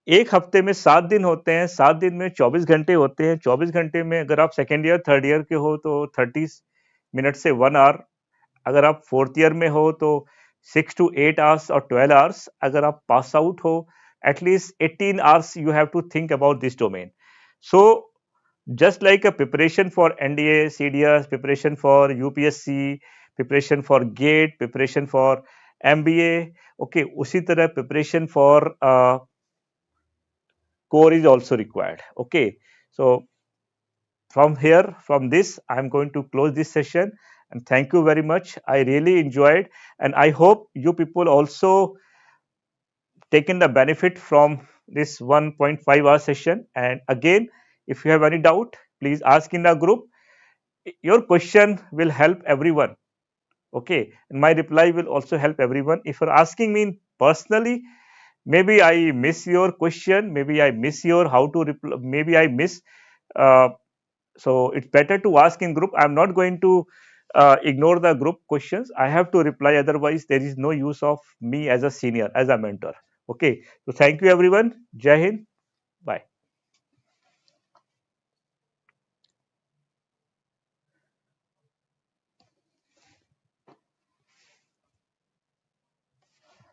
एक हफ्ते में 7 दिन होते हैं, 7 दिन में 24 घंटे होते हैं। 24 घंटे में अगर आप सेकेंड ईयर थर्ड ईयर के हो तो 30 मिनट से 1 आवर। अगर आप फोर्थ ईयर में हो तो 6 to 8 आवर्स और 12 आवर्स। अगर आप पास आउट हो, at least 18 hours you have to think about this domain. So just like a preparation for NDA, CDS, preparation for UPSC, preparation for GATE, preparation for MBA, okay, उसी तरह preparation for core is also required. Okay, so from here, from this, I'm going to close this session and thank you very much. I really enjoyed, and I hope you people also taken the benefit from this 1.5 hour session. And again, if you have any doubt, please ask in the group. Your question will help everyone. Okay, and my reply will also help everyone. If you're asking me personally, maybe I miss your question, maybe I miss your how to reply, maybe I miss. Uh, so it's better to ask in group. I'm not going to ignore the group questions. I have to reply, otherwise there is no use of me as a senior, as a mentor. Okay, so thank you everyone. Jai Hind.